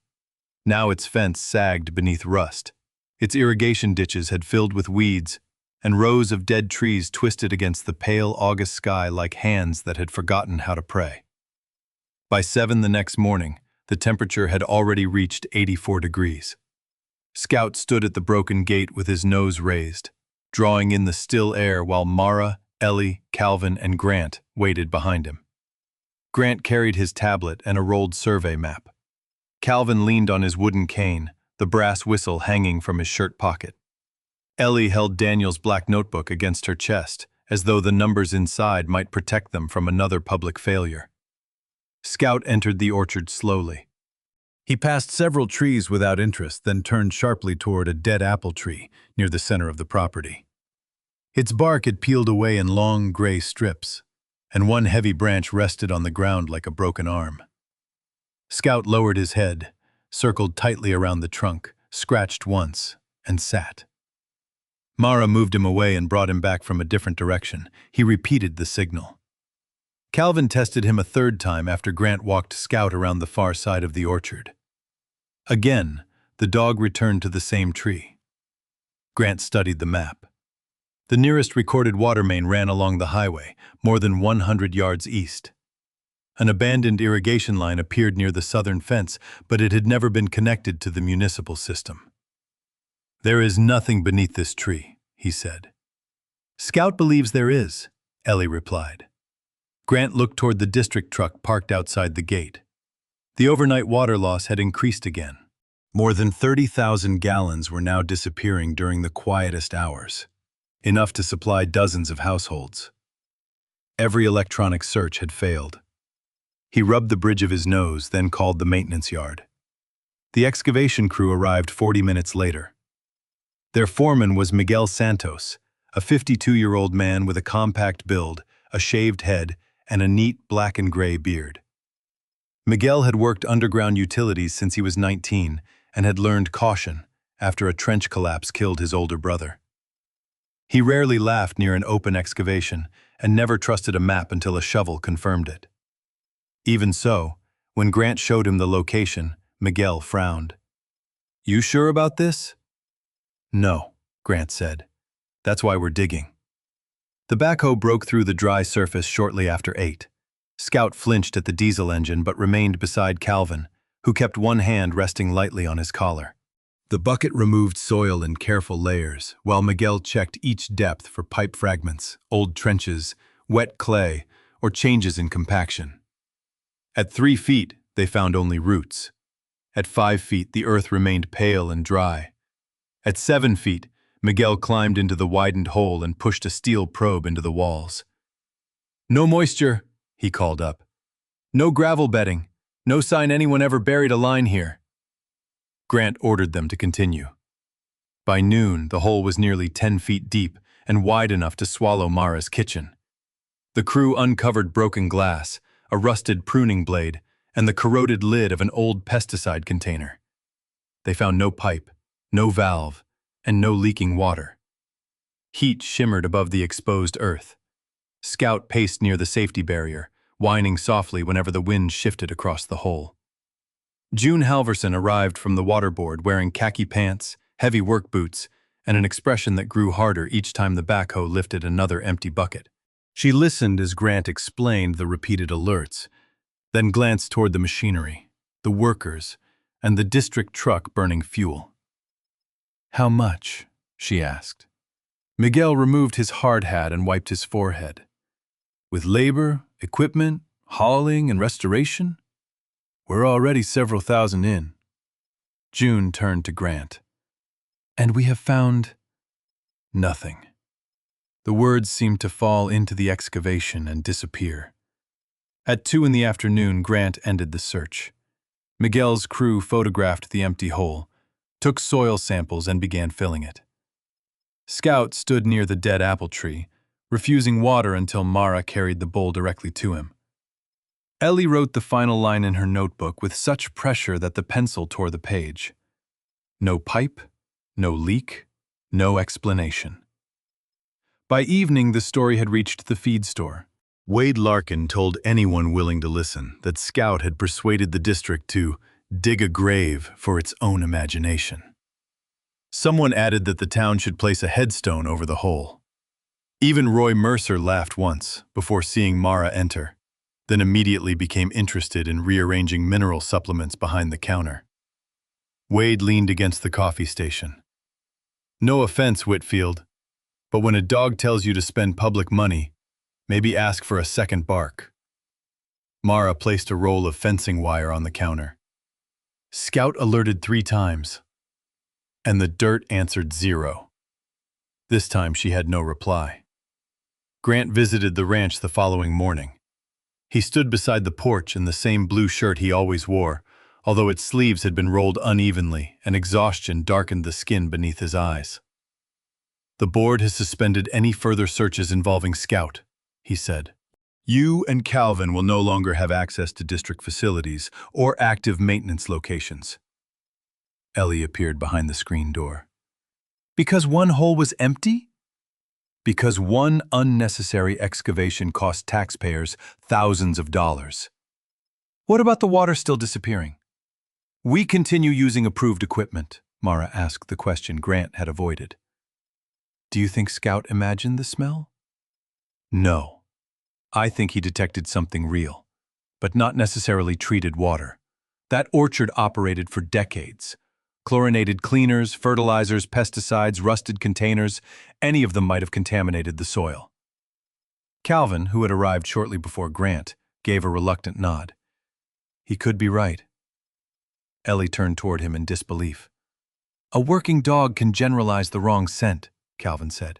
Now its fence sagged beneath rust. Its irrigation ditches had filled with weeds, and rows of dead trees twisted against the pale August sky like hands that had forgotten how to pray. By 7 the next morning, the temperature had already reached 84 degrees. Scout stood at the broken gate with his nose raised, drawing in the still air while Mara, Ellie, Calvin, and Grant waited behind him. Grant carried his tablet and a rolled survey map. Calvin leaned on his wooden cane, the brass whistle hanging from his shirt pocket. Ellie held Daniel's black notebook against her chest, as though the numbers inside might protect them from another public failure. Scout entered the orchard slowly. He passed several trees without interest, then turned sharply toward a dead apple tree near the center of the property. Its bark had peeled away in long gray strips, and one heavy branch rested on the ground like a broken arm. Scout lowered his head, circled tightly around the trunk, scratched once, and sat. Mara moved him away and brought him back from a different direction. He repeated the signal. Calvin tested him a third time after Grant walked Scout around the far side of the orchard. Again, the dog returned to the same tree. Grant studied the map. The nearest recorded water main ran along the highway, more than 100 yards east. An abandoned irrigation line appeared near the southern fence, but it had never been connected to the municipal system. "There is nothing beneath this tree," he said. "Scout believes there is," Ellie replied. Grant looked toward the district truck parked outside the gate. The overnight water loss had increased again. More than 30,000 gallons were now disappearing during the quietest hours, enough to supply dozens of households. Every electronic search had failed. He rubbed the bridge of his nose, then called the maintenance yard. The excavation crew arrived 40 minutes later. Their foreman was Miguel Santos, a 52-year-old man with a compact build, a shaved head, and a neat black and gray beard. Miguel had worked underground utilities since he was 19 and had learned caution after a trench collapse killed his older brother. He rarely laughed near an open excavation and never trusted a map until a shovel confirmed it. Even so, when Grant showed him the location, Miguel frowned. "You sure about this?" "No," Grant said. "That's why we're digging." The backhoe broke through the dry surface shortly after 8. Scout flinched at the diesel engine but remained beside Calvin, who kept one hand resting lightly on his collar. The bucket removed soil in careful layers, while Miguel checked each depth for pipe fragments, old trenches, wet clay, or changes in compaction. At 3 feet, they found only roots. At 5 feet, the earth remained pale and dry. At 7 feet, Miguel climbed into the widened hole and pushed a steel probe into the walls. "No moisture," he called up. "No gravel bedding. No sign anyone ever buried a line here." Grant ordered them to continue. By noon, the hole was nearly 10 feet deep and wide enough to swallow Mara's kitchen. The crew uncovered broken glass, a rusted pruning blade, and the corroded lid of an old pesticide container. They found no pipe, no valve, and no leaking water. Heat shimmered above the exposed earth. Scout paced near the safety barrier, whining softly whenever the wind shifted across the hole. June Halverson arrived from the waterboard wearing khaki pants, heavy work boots, and an expression that grew harder each time the backhoe lifted another empty bucket. She listened as Grant explained the repeated alerts, then glanced toward the machinery, the workers, and the district truck burning fuel. "How much?" she asked. Miguel removed his hard hat and wiped his forehead. "With labor, equipment, hauling, and restoration? We're already several thousand in." June turned to Grant. "And we have found nothing." The words seemed to fall into the excavation and disappear. At 2 in the afternoon, Grant ended the search. Miguel's crew photographed the empty hole, took soil samples, and began filling it. Scout stood near the dead apple tree, refusing water until Mara carried the bowl directly to him. Ellie wrote the final line in her notebook with such pressure that the pencil tore the page. No pipe, no leak, no explanation. By evening, the story had reached the feed store. Wade Larkin told anyone willing to listen that Scout had persuaded the district to dig a grave for its own imagination. Someone added that the town should place a headstone over the hole. Even Roy Mercer laughed once before seeing Mara enter, then immediately became interested in rearranging mineral supplements behind the counter. Wade leaned against the coffee station. "No offense, Whitfield, but when a dog tells you to spend public money, maybe ask for a second bark." Mara placed a roll of fencing wire on the counter. Scout alerted 3 times, and the dirt answered 0. This time she had no reply. Grant visited the ranch the following morning. He stood beside the porch in the same blue shirt he always wore, although its sleeves had been rolled unevenly and exhaustion darkened the skin beneath his eyes. "The board has suspended any further searches involving Scout," he said. "You and Calvin will no longer have access to district facilities or active maintenance locations." Ellie appeared behind the screen door. "Because one hole was empty?" "Because one unnecessary excavation cost taxpayers thousands of dollars." "What about the water still disappearing?" "We continue using approved equipment," Mara asked the question Grant had avoided. "Do you think Scout imagined the smell?" "No. I think he detected something real, but not necessarily treated water. That orchard operated for decades. Chlorinated cleaners, fertilizers, pesticides, rusted containers, any of them might have contaminated the soil." Calvin, who had arrived shortly before Grant, gave a reluctant nod. "He could be right." Ellie turned toward him in disbelief. "A working dog can generalize the wrong scent," Calvin said.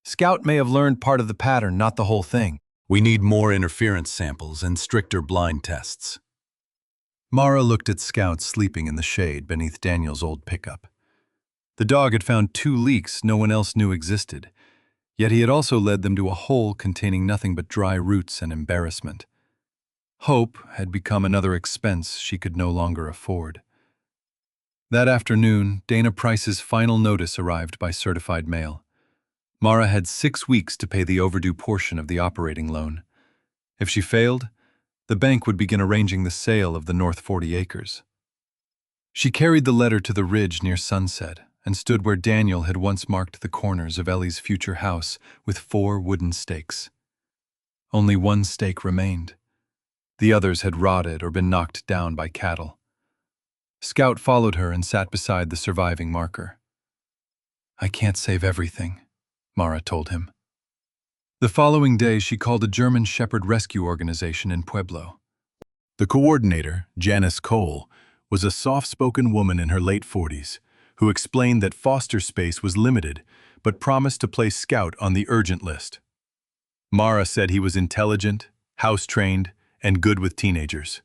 "Scout may have learned part of the pattern, not the whole thing." "We need more interference samples and stricter blind tests." Mara looked at Scout sleeping in the shade beneath Daniel's old pickup. The dog had found 2 leaks no one else knew existed, yet he had also led them to a hole containing nothing but dry roots and embarrassment. Hope had become another expense she could no longer afford. That afternoon, Dana Price's final notice arrived by certified mail. Mara had 6 weeks to pay the overdue portion of the operating loan. If she failed, the bank would begin arranging the sale of the North 40 acres. She carried the letter to the ridge near sunset and stood where Daniel had once marked the corners of Ellie's future house with 4 wooden stakes. Only 1 stake remained. The others had rotted or been knocked down by cattle. Scout followed her and sat beside the surviving marker. "I can't save everything," Mara told him. The following day, she called a German Shepherd rescue organization in Pueblo. The coordinator, Janice Cole, was a soft-spoken woman in her late 40s who explained that foster space was limited but promised to place Scout on the urgent list. Mara said he was intelligent, house-trained, and good with teenagers.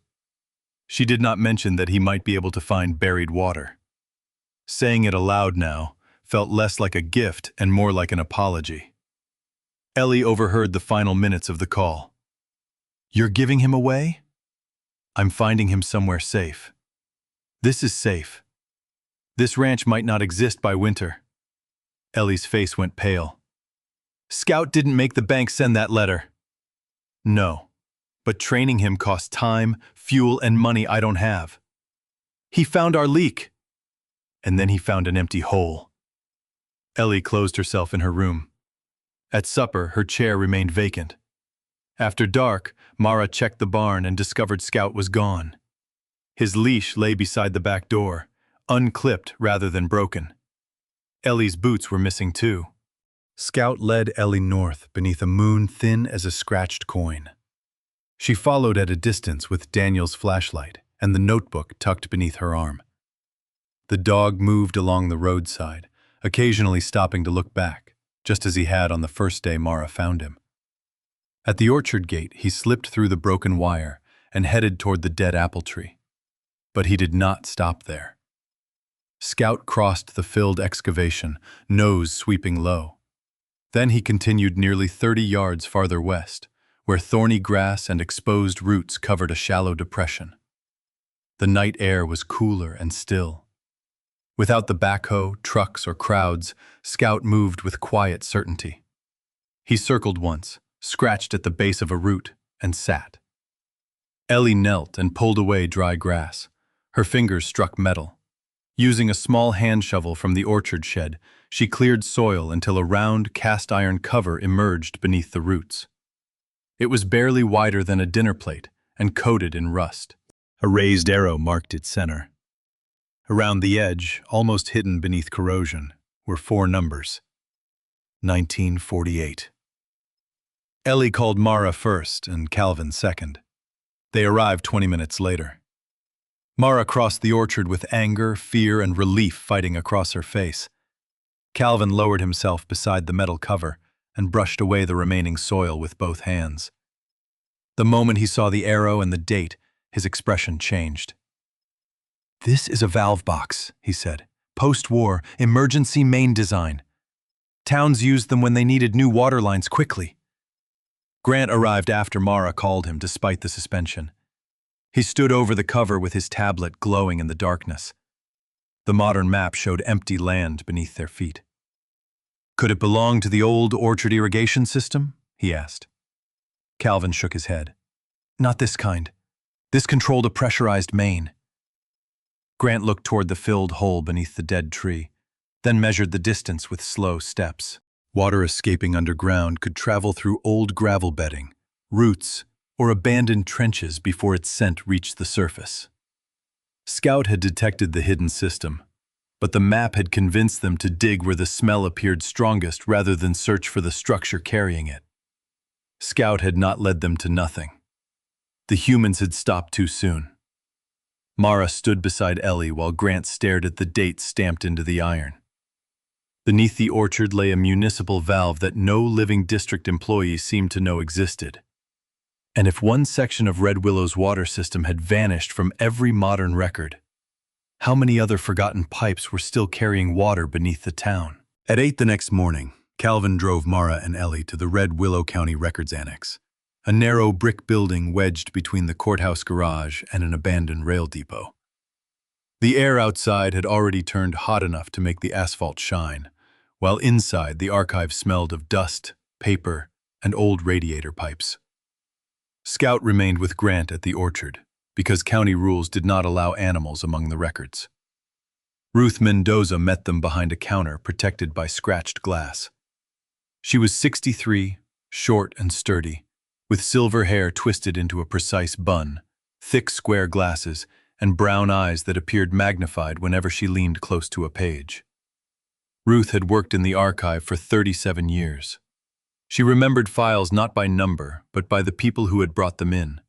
She did not mention that he might be able to find buried water. Saying it aloud now felt less like a gift and more like an apology. Ellie overheard the final minutes of the call. "You're giving him away?" "I'm finding him somewhere safe." "This is safe. This ranch might not exist by winter." Ellie's face went pale. "Scout didn't make the bank send that letter." "No, but training him costs time, fuel, and money I don't have." "He found our leak." "And then he found an empty hole." Ellie closed herself in her room. At supper, her chair remained vacant. After dark, Mara checked the barn and discovered Scout was gone. His leash lay beside the back door, unclipped rather than broken. Ellie's boots were missing too. Scout led Ellie north beneath a moon thin as a scratched coin. She followed at a distance with Daniel's flashlight and the notebook tucked beneath her arm. The dog moved along the roadside, occasionally stopping to look back, just as he had on the first day Mara found him. At the orchard gate, he slipped through the broken wire and headed toward the dead apple tree. But he did not stop there. Scout crossed the filled excavation, nose sweeping low. Then he continued nearly 30 yards farther west, where thorny grass and exposed roots covered a shallow depression. The night air was cooler and still. Without the backhoe, trucks, or crowds, Scout moved with quiet certainty. He circled once, scratched at the base of a root, and sat. Ellie knelt and pulled away dry grass. Her fingers struck metal. Using a small hand shovel from the orchard shed, she cleared soil until a round cast-iron cover emerged beneath the roots. It was barely wider than a dinner plate and coated in rust. A raised arrow marked its center. Around the edge, almost hidden beneath corrosion, were 4 numbers. 1948. Ellie called Mara first and Calvin second. They arrived 20 minutes later. Mara crossed the orchard with anger, fear, and relief fighting across her face. Calvin lowered himself beside the metal cover and brushed away the remaining soil with both hands. The moment he saw the arrow and the date, his expression changed. "This is a valve box," he said. "Post-war, emergency main design. Towns used them when they needed new water lines quickly." Grant arrived after Mara called him, despite the suspension. He stood over the cover with his tablet glowing in the darkness. The modern map showed empty land beneath their feet. "Could it belong to the old orchard irrigation system?" he asked. Calvin shook his head. "Not this kind. This controlled a pressurized main." Grant looked toward the filled hole beneath the dead tree, then measured the distance with slow steps. Water escaping underground could travel through old gravel bedding, roots, or abandoned trenches before its scent reached the surface. Scout had detected the hidden system, but the map had convinced them to dig where the smell appeared strongest rather than search for the structure carrying it. Scout had not led them to nothing. The humans had stopped too soon. Mara stood beside Ellie while Grant stared at the date stamped into the iron. Beneath the orchard lay a municipal valve that no living district employee seemed to know existed. And if one section of Red Willow's water system had vanished from every modern record, how many other forgotten pipes were still carrying water beneath the town? At 8 the next morning, Calvin drove Mara and Ellie to the Red Willow County Records Annex, a narrow brick building wedged between the courthouse garage and an abandoned rail depot. The air outside had already turned hot enough to make the asphalt shine, while inside the archive smelled of dust, paper, and old radiator pipes. Scout remained with Grant at the orchard, because county rules did not allow animals among the records. Ruth Mendoza met them behind a counter protected by scratched glass. She was 63, short and sturdy, with silver hair twisted into a precise bun, thick square glasses, and brown eyes that appeared magnified whenever she leaned close to a page. Ruth had worked in the archive for 37 years. She remembered files not by number, but by the people who had brought them in,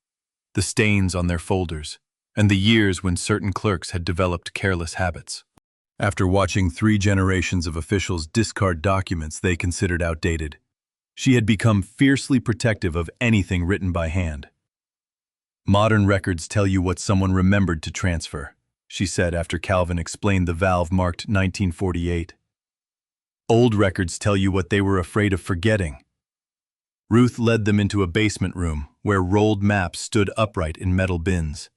the stains on their folders, and the years when certain clerks had developed careless habits. After watching 3 generations of officials discard documents they considered outdated, she had become fiercely protective of anything written by hand. "Modern records tell you what someone remembered to transfer," she said after Calvin explained the valve marked 1948. "Old records tell you what they were afraid of forgetting." Ruth led them into a basement room where rolled maps stood upright in metal bins.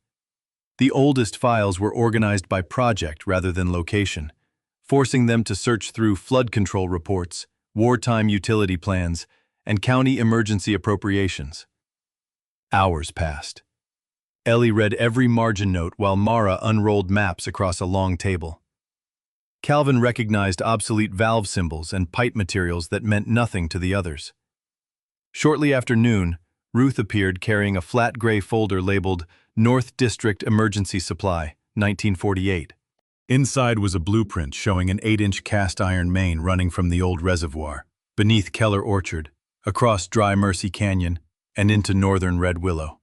The oldest files were organized by project rather than location, forcing them to search through flood control reports, wartime utility plans, and county emergency appropriations. Hours passed. Ellie read every margin note while Mara unrolled maps across a long table. Calvin recognized obsolete valve symbols and pipe materials that meant nothing to the others. Shortly after noon, Ruth appeared carrying a flat gray folder labeled North District Emergency Supply, 1948. Inside was a blueprint showing an 8-inch cast iron main running from the old reservoir, beneath Keller Orchard, across Dry Mercy Canyon, and into northern Red Willow.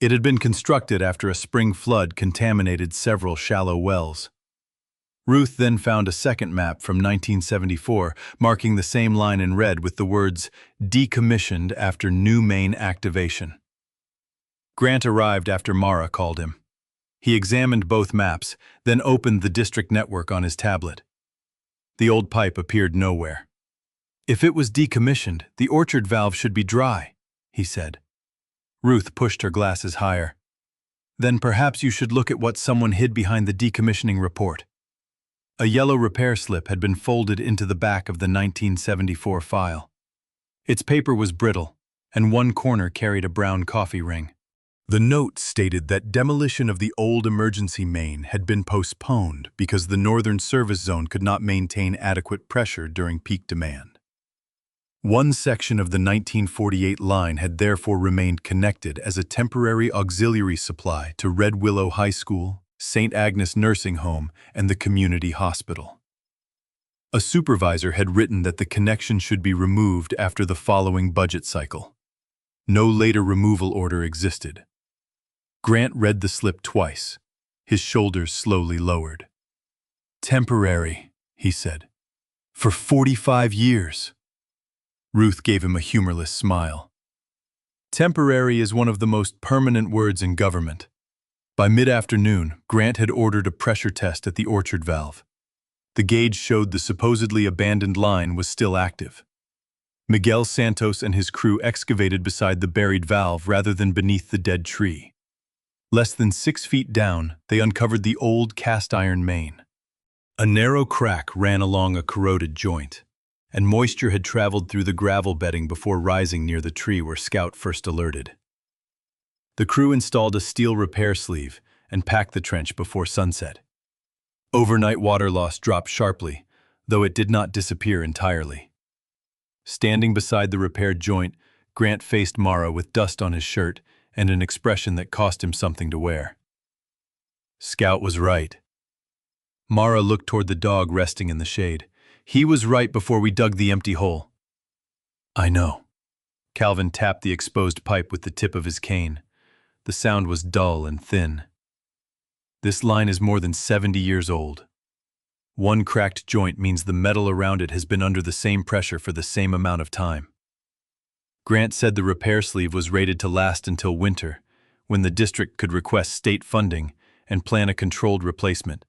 It had been constructed after a spring flood contaminated several shallow wells. Ruth then found a second map from 1974, marking the same line in red with the words, "Decommissioned after new main activation." Grant arrived after Mara called him. He examined both maps, then opened the district network on his tablet. The old pipe appeared nowhere. "If it was decommissioned, the orchard valve should be dry," he said. Ruth pushed her glasses higher. "Then perhaps you should look at what someone hid behind the decommissioning report." A yellow repair slip had been folded into the back of the 1974 file. Its paper was brittle, and one corner carried a brown coffee ring. The note stated that demolition of the old emergency main had been postponed because the northern service zone could not maintain adequate pressure during peak demand. One section of the 1948 line had therefore remained connected as a temporary auxiliary supply to Red Willow High School, St. Agnes Nursing Home, and the community hospital. A supervisor had written that the connection should be removed after the following budget cycle. No later removal order existed. Grant read the slip twice, his shoulders slowly lowered. "Temporary," he said. "For 45 years." Ruth gave him a humorless smile. Temporary is one of the most permanent words in government. By mid-afternoon, Grant had ordered a pressure test at the orchard valve. The gauge showed the supposedly abandoned line was still active. Miguel Santos and his crew excavated beside the buried valve rather than beneath the dead tree. Less than 6 feet down, they uncovered the old cast-iron main. A narrow crack ran along a corroded joint, and moisture had traveled through the gravel bedding before rising near the tree where Scout first alerted. The crew installed a steel repair sleeve and packed the trench before sunset. Overnight water loss dropped sharply, though it did not disappear entirely. Standing beside the repaired joint, Grant faced Mara with dust on his shirt and an expression that cost him something to wear. Scout was right. Mara looked toward the dog resting in the shade. He was right before we dug the empty hole. I know. Calvin tapped the exposed pipe with the tip of his cane. The sound was dull and thin. This line is more than 70 years old. One cracked joint means the metal around it has been under the same pressure for the same amount of time. Grant said the repair sleeve was rated to last until winter, when the district could request state funding and plan a controlled replacement.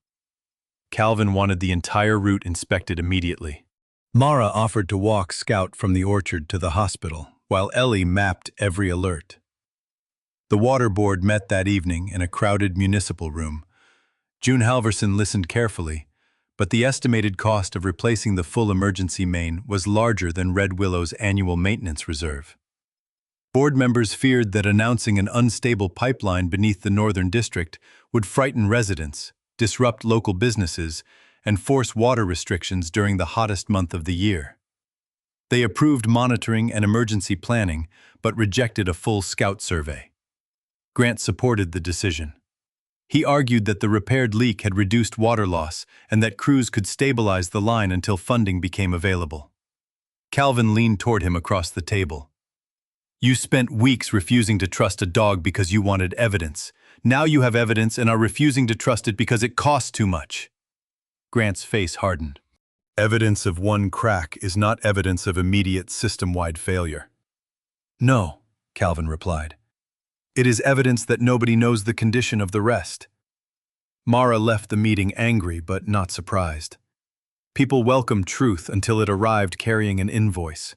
Calvin wanted the entire route inspected immediately. Mara offered to walk Scout from the orchard to the hospital, while Ellie mapped every alert. The water board met that evening in a crowded municipal room. June Halverson listened carefully, but the estimated cost of replacing the full emergency main was larger than Red Willow's annual maintenance reserve. Board members feared that announcing an unstable pipeline beneath the Northern District would frighten residents, disrupt local businesses, and force water restrictions during the hottest month of the year. They approved monitoring and emergency planning, but rejected a full Scout survey. Grant supported the decision. He argued that the repaired leak had reduced water loss and that crews could stabilize the line until funding became available. Calvin leaned toward him across the table. You spent weeks refusing to trust a dog because you wanted evidence. Now you have evidence and are refusing to trust it because it costs too much. Grant's face hardened. Evidence of one crack is not evidence of immediate system-wide failure. No, Calvin replied. It is evidence that nobody knows the condition of the rest. Mara left the meeting angry but not surprised. People welcomed truth until it arrived carrying an invoice.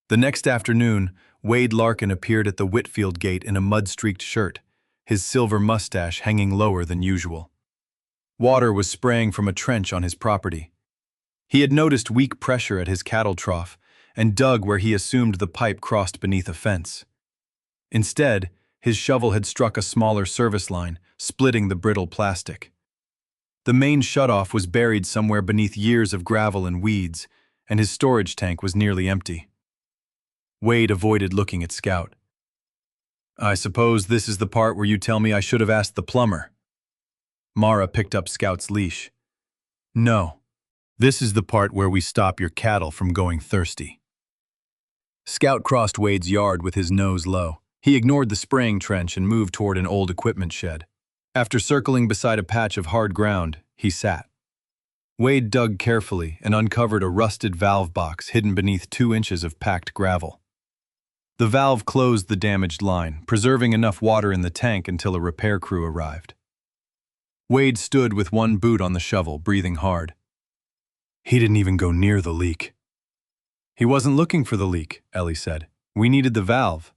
The next afternoon, Wade Larkin appeared at the Whitfield gate in a mud-streaked shirt, his silver mustache hanging lower than usual. Water was spraying from a trench on his property. He had noticed weak pressure at his cattle trough and dug where he assumed the pipe crossed beneath a fence. Instead, his shovel had struck a smaller service line, splitting the brittle plastic. The main shutoff was buried somewhere beneath years of gravel and weeds, and his storage tank was nearly empty. Wade avoided looking at Scout. I suppose this is the part where you tell me I should have asked the plumber. Mara picked up Scout's leash. No, this is the part where we stop your cattle from going thirsty. Scout crossed Wade's yard with his nose low. He ignored the spraying trench and moved toward an old equipment shed. After circling beside a patch of hard ground, he sat. Wade dug carefully and uncovered a rusted valve box hidden beneath 2 inches of packed gravel. The valve closed the damaged line, preserving enough water in the tank until a repair crew arrived. Wade stood with one boot on the shovel, breathing hard. He didn't even go near the leak. He wasn't looking for the leak, Ellie said. We needed the valve.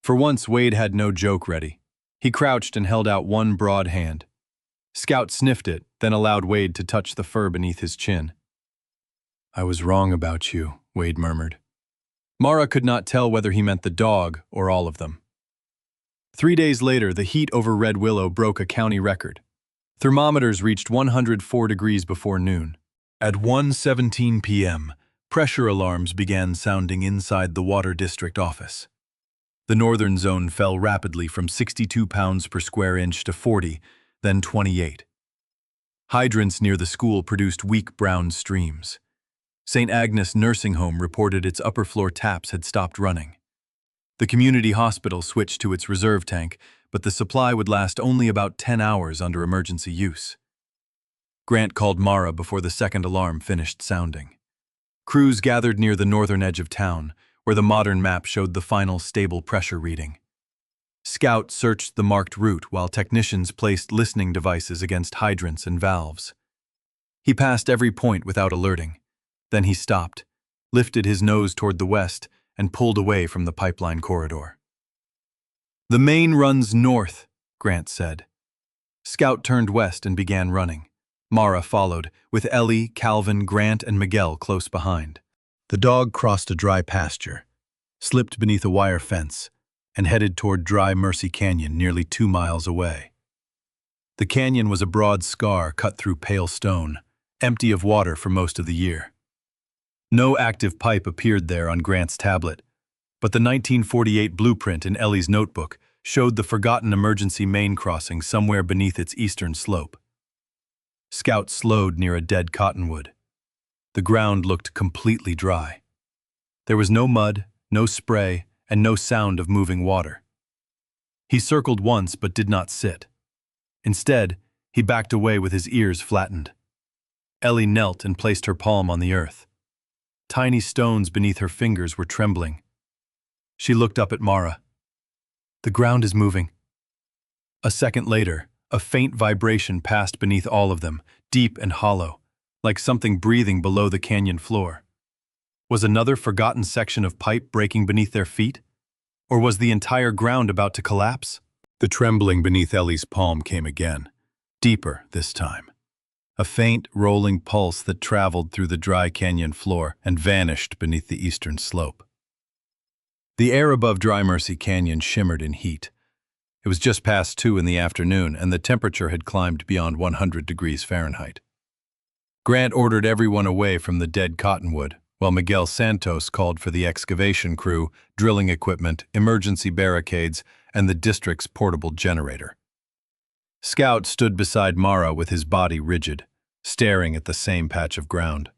For once, Wade had no joke ready. He crouched and held out one broad hand. Scout sniffed it, then allowed Wade to touch the fur beneath his chin. I was wrong about you, Wade murmured. Mara could not tell whether he meant the dog or all of them. 3 days later, the heat over Red Willow broke a county record. Thermometers reached 104 degrees before noon. At 1:17 p.m., pressure alarms began sounding inside the Water District office. The northern zone fell rapidly from 62 pounds per square inch to 40, then 28. Hydrants near the school produced weak brown streams. St. Agnes Nursing Home reported its upper floor taps had stopped running. The community hospital switched to its reserve tank, but the supply would last only about 10 hours under emergency use. Grant called Mara before the second alarm finished sounding. Crews gathered near the northern edge of town, where the modern map showed the final stable pressure reading. Scout searched the marked route while technicians placed listening devices against hydrants and valves. He passed every point without alerting. Then he stopped, lifted his nose toward the west, and pulled away from the pipeline corridor. "The main runs north," Grant said. Scout turned west and began running. Mara followed, with Ellie, Calvin, Grant, and Miguel close behind. The dog crossed a dry pasture, slipped beneath a wire fence, and headed toward Dry Mercy Canyon nearly 2 miles away. The canyon was a broad scar cut through pale stone, empty of water for most of the year. No active pipe appeared there on Grant's tablet, but the 1948 blueprint in Ellie's notebook showed the forgotten emergency main crossing somewhere beneath its eastern slope. Scout slowed near a dead cottonwood. The ground looked completely dry. There was no mud, no spray, and no sound of moving water. He circled once but did not sit. Instead, he backed away with his ears flattened. Ellie knelt and placed her palm on the earth. Tiny stones beneath her fingers were trembling. She looked up at Mara. "The ground is moving." A second later, a faint vibration passed beneath all of them, deep and hollow, like something breathing below the canyon floor. Was another forgotten section of pipe breaking beneath their feet? Or was the entire ground about to collapse? The trembling beneath Ellie's palm came again, deeper this time. A faint, rolling pulse that traveled through the dry canyon floor and vanished beneath the eastern slope. The air above Dry Mercy Canyon shimmered in heat. It was just past 2 in the afternoon, and the temperature had climbed beyond 100 degrees Fahrenheit. Grant ordered everyone away from the dead cottonwood, while Miguel Santos called for the excavation crew, drilling equipment, emergency barricades, and the district's portable generator. Scout stood beside Mara with his body rigid, staring at the same patch of ground.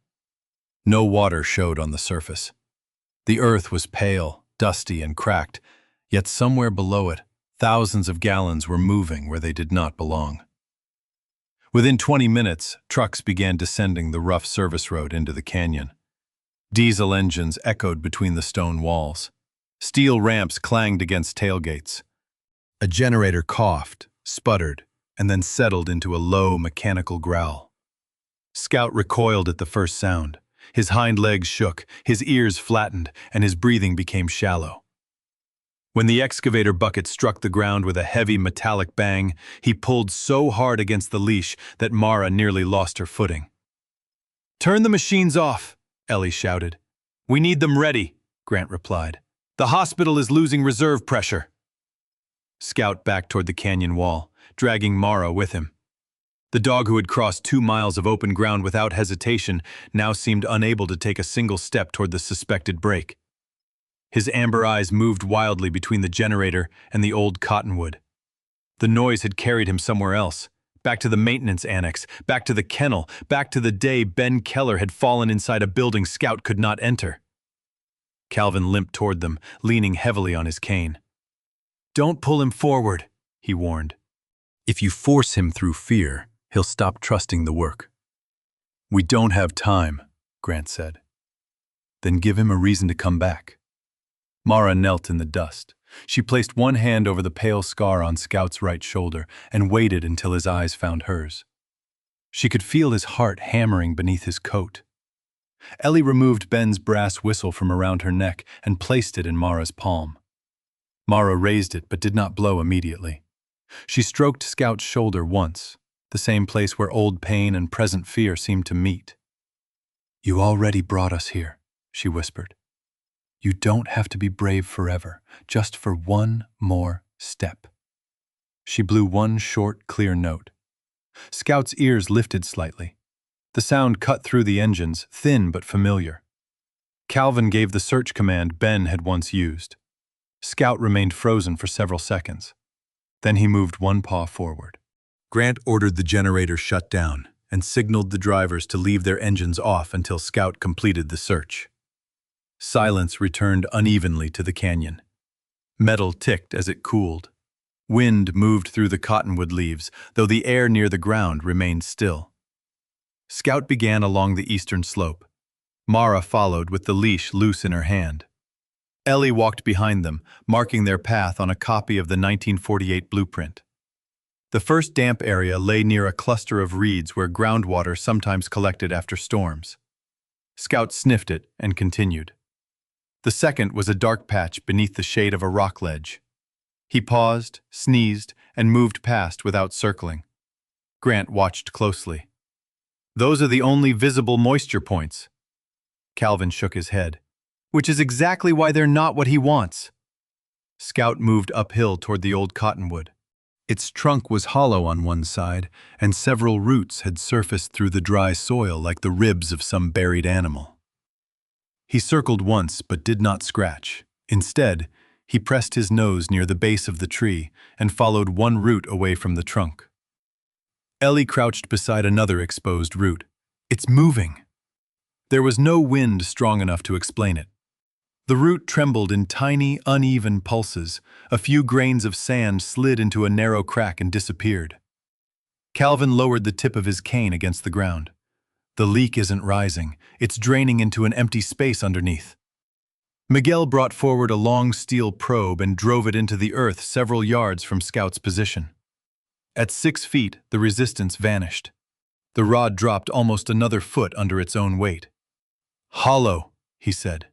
No water showed on the surface. The earth was pale, dusty, and cracked, yet somewhere below it, thousands of gallons were moving where they did not belong. Within 20 minutes, trucks began descending the rough service road into the canyon. Diesel engines echoed between the stone walls. Steel ramps clanged against tailgates. A generator coughed, sputtered, and then settled into a low, mechanical growl. Scout recoiled at the first sound. His hind legs shook, his ears flattened, and his breathing became shallow. When the excavator bucket struck the ground with a heavy metallic bang, he pulled so hard against the leash that Mara nearly lost her footing. "Turn the machines off," Ellie shouted. "We need them ready," Grant replied. "The hospital is losing reserve pressure." Scout backed toward the canyon wall, dragging Mara with him. The dog, who had crossed 2 miles of open ground without hesitation, now seemed unable to take a single step toward the suspected break. His amber eyes moved wildly between the generator and the old cottonwood. The noise had carried him somewhere else, back to the maintenance annex, back to the kennel, back to the day Ben Keller had fallen inside a building Scout could not enter. Calvin limped toward them, leaning heavily on his cane. "Don't pull him forward," he warned. "If you force him through fear, he'll stop trusting the work." "We don't have time," Grant said. "Then give him a reason to come back." Mara knelt in the dust. She placed one hand over the pale scar on Scout's right shoulder and waited until his eyes found hers. She could feel his heart hammering beneath his coat. Ellie removed Ben's brass whistle from around her neck and placed it in Mara's palm. Mara raised it but did not blow immediately. She stroked Scout's shoulder once, the same place where old pain and present fear seemed to meet. "You already brought us here," she whispered. "You don't have to be brave forever, just for one more step." She blew one short, clear note. Scout's ears lifted slightly. The sound cut through the engines, thin but familiar. Calvin gave the search command Ben had once used. Scout remained frozen for several seconds. Then he moved one paw forward. Grant ordered the generator shut down and signaled the drivers to leave their engines off until Scout completed the search. Silence returned unevenly to the canyon. Metal ticked as it cooled. Wind moved through the cottonwood leaves, though the air near the ground remained still. Scout began along the eastern slope. Mara followed with the leash loose in her hand. Ellie walked behind them, marking their path on a copy of the 1948 blueprint. The first damp area lay near a cluster of reeds where groundwater sometimes collected after storms. Scout sniffed it and continued. The second was a dark patch beneath the shade of a rock ledge. He paused, sneezed, and moved past without circling. Grant watched closely. "Those are the only visible moisture points." Calvin shook his head. "Which is exactly why they're not what he wants." Scout moved uphill toward the old cottonwood. Its trunk was hollow on one side, and several roots had surfaced through the dry soil like the ribs of some buried animal. He circled once but did not scratch. Instead, he pressed his nose near the base of the tree and followed one root away from the trunk. Ellie crouched beside another exposed root. "It's moving." There was no wind strong enough to explain it. The root trembled in tiny, uneven pulses. A few grains of sand slid into a narrow crack and disappeared. Calvin lowered the tip of his cane against the ground. "The leak isn't rising. It's draining into an empty space underneath." Miguel brought forward a long steel probe and drove it into the earth several yards from Scout's position. At 6 feet, the resistance vanished. The rod dropped almost another foot under its own weight. "Hollow," he said.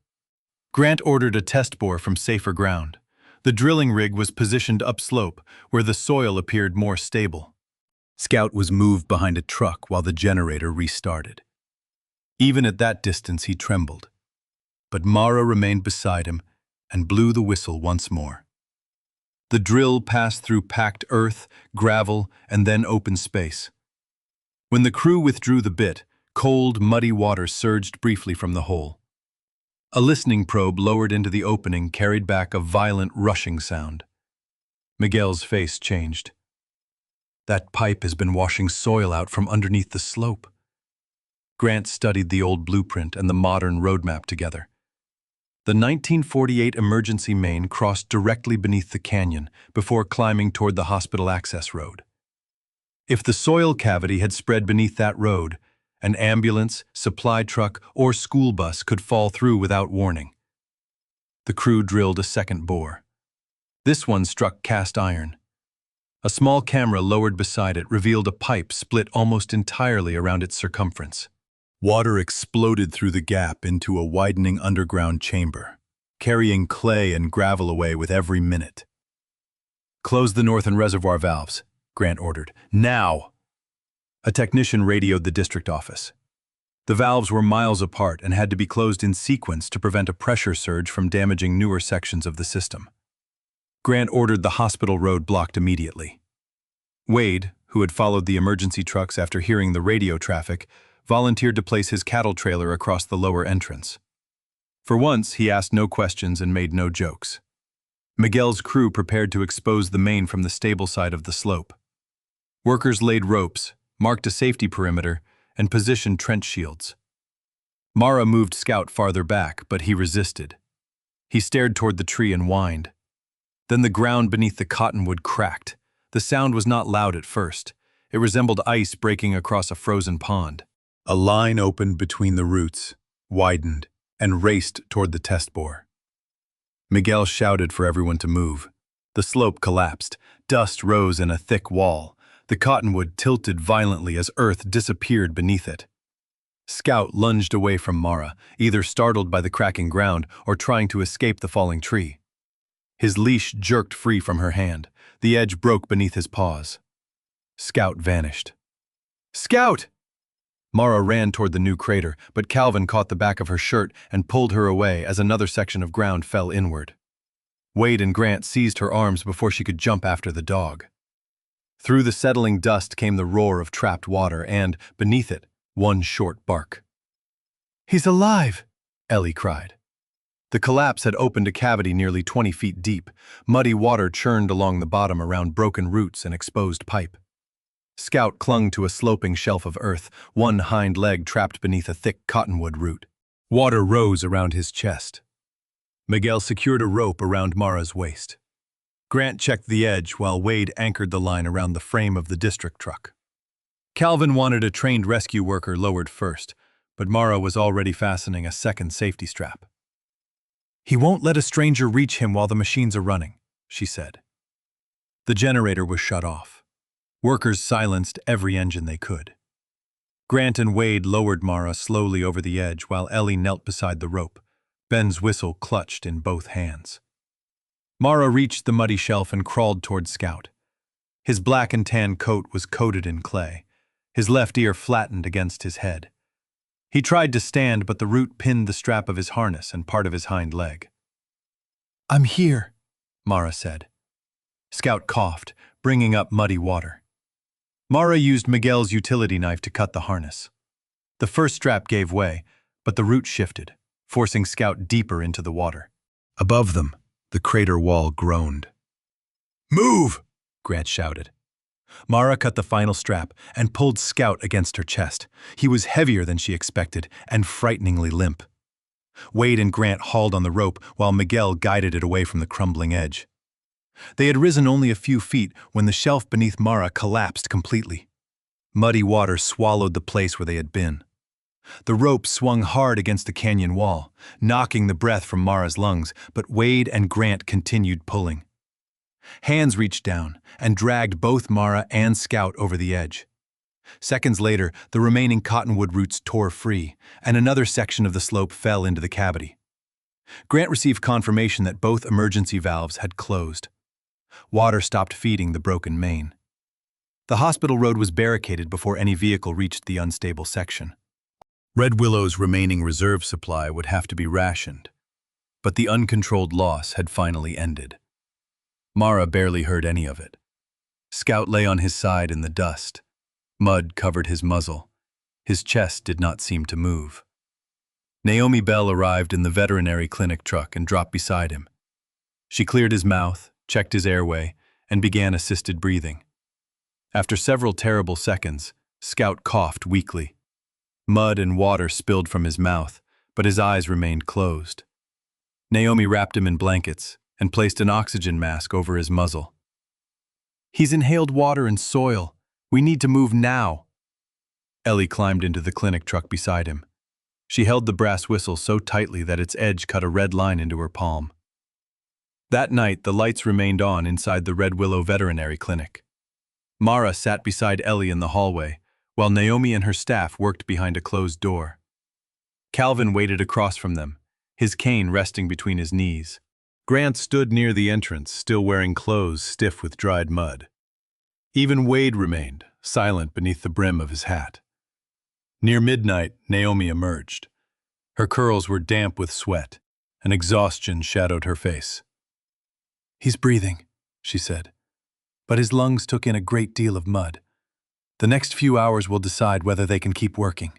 Grant ordered a test bore from safer ground. The drilling rig was positioned upslope, where the soil appeared more stable. Scout was moved behind a truck while the generator restarted. Even at that distance he trembled. But Mara remained beside him and blew the whistle once more. The drill passed through packed earth, gravel, and then open space. When the crew withdrew the bit, cold, muddy water surged briefly from the hole. A listening probe lowered into the opening carried back a violent rushing sound. Miguel's face changed. "That pipe has been washing soil out from underneath the slope." Grant studied the old blueprint and the modern roadmap together. The 1948 emergency main crossed directly beneath the canyon before climbing toward the hospital access road. If the soil cavity had spread beneath that road, an ambulance, supply truck, or school bus could fall through without warning. The crew drilled a second bore. This one struck cast iron. A small camera lowered beside it revealed a pipe split almost entirely around its circumference. Water exploded through the gap into a widening underground chamber, carrying clay and gravel away with every minute. "Close the northern reservoir valves," Grant ordered. "Now!" A technician radioed the district office. The valves were miles apart and had to be closed in sequence to prevent a pressure surge from damaging newer sections of the system. Grant ordered the hospital road blocked immediately. Wade, who had followed the emergency trucks after hearing the radio traffic, volunteered to place his cattle trailer across the lower entrance. For once, he asked no questions and made no jokes. Miguel's crew prepared to expose the main from the stable side of the slope. Workers laid ropes, marked a safety perimeter, and positioned trench shields. Mara moved Scout farther back, but he resisted. He stared toward the tree and whined. Then the ground beneath the cottonwood cracked. The sound was not loud at first. It resembled ice breaking across a frozen pond. A line opened between the roots, widened, and raced toward the test bore. Miguel shouted for everyone to move. The slope collapsed. Dust rose in a thick wall. The cottonwood tilted violently as earth disappeared beneath it. Scout lunged away from Mara, either startled by the cracking ground or trying to escape the falling tree. His leash jerked free from her hand. The edge broke beneath his paws. Scout vanished. "Scout!" Mara ran toward the new crater, but Calvin caught the back of her shirt and pulled her away as another section of ground fell inward. Wade and Grant seized her arms before she could jump after the dog. Through the settling dust came the roar of trapped water and, beneath it, one short bark. "He's alive!" Ellie cried. The collapse had opened a cavity nearly 20 feet deep. Muddy water churned along the bottom around broken roots and exposed pipe. Scout clung to a sloping shelf of earth, one hind leg trapped beneath a thick cottonwood root. Water rose around his chest. Miguel secured a rope around Mara's waist. Grant checked the edge while Wade anchored the line around the frame of the district truck. Calvin wanted a trained rescue worker lowered first, but Mara was already fastening a second safety strap. "He won't let a stranger reach him while the machines are running," she said. The generator was shut off. Workers silenced every engine they could. Grant and Wade lowered Mara slowly over the edge while Ellie knelt beside the rope, Ben's whistle clutched in both hands. Mara reached the muddy shelf and crawled toward Scout. His black and tan coat was coated in clay, his left ear flattened against his head. He tried to stand, but the root pinned the strap of his harness and part of his hind leg. "I'm here," Mara said. Scout coughed, bringing up muddy water. Mara used Miguel's utility knife to cut the harness. The first strap gave way, but the root shifted, forcing Scout deeper into the water. Above them, the crater wall groaned. "Move!" Grant shouted. Mara cut the final strap and pulled Scout against her chest. He was heavier than she expected and frighteningly limp. Wade and Grant hauled on the rope while Miguel guided it away from the crumbling edge. They had risen only a few feet when the shelf beneath Mara collapsed completely. Muddy water swallowed the place where they had been. The rope swung hard against the canyon wall, knocking the breath from Mara's lungs, but Wade and Grant continued pulling. Hands reached down and dragged both Mara and Scout over the edge. Seconds later, the remaining cottonwood roots tore free, and another section of the slope fell into the cavity. Grant received confirmation that both emergency valves had closed. Water stopped feeding the broken main. The hospital road was barricaded before any vehicle reached the unstable section. Red Willow's remaining reserve supply would have to be rationed, but the uncontrolled loss had finally ended. Mara barely heard any of it. Scout lay on his side in the dust. Mud covered his muzzle. His chest did not seem to move. Naomi Bell arrived in the veterinary clinic truck and dropped beside him. She cleared his mouth, checked his airway, and began assisted breathing. After several terrible seconds, Scout coughed weakly. Mud and water spilled from his mouth, but his eyes remained closed. Naomi wrapped him in blankets and placed an oxygen mask over his muzzle. "He's inhaled water and soil. We need to move now." Ellie climbed into the clinic truck beside him. She held the brass whistle so tightly that its edge cut a red line into her palm. That night, the lights remained on inside the Red Willow Veterinary Clinic. Mara sat beside Ellie in the hallway, while Naomi and her staff worked behind a closed door. Calvin waited across from them, his cane resting between his knees. Grant stood near the entrance, still wearing clothes stiff with dried mud. Even Wade remained, silent beneath the brim of his hat. Near midnight, Naomi emerged. Her curls were damp with sweat, and exhaustion shadowed her face. "He's breathing," she said, "but his lungs took in a great deal of mud. The next few hours will decide whether they can keep working."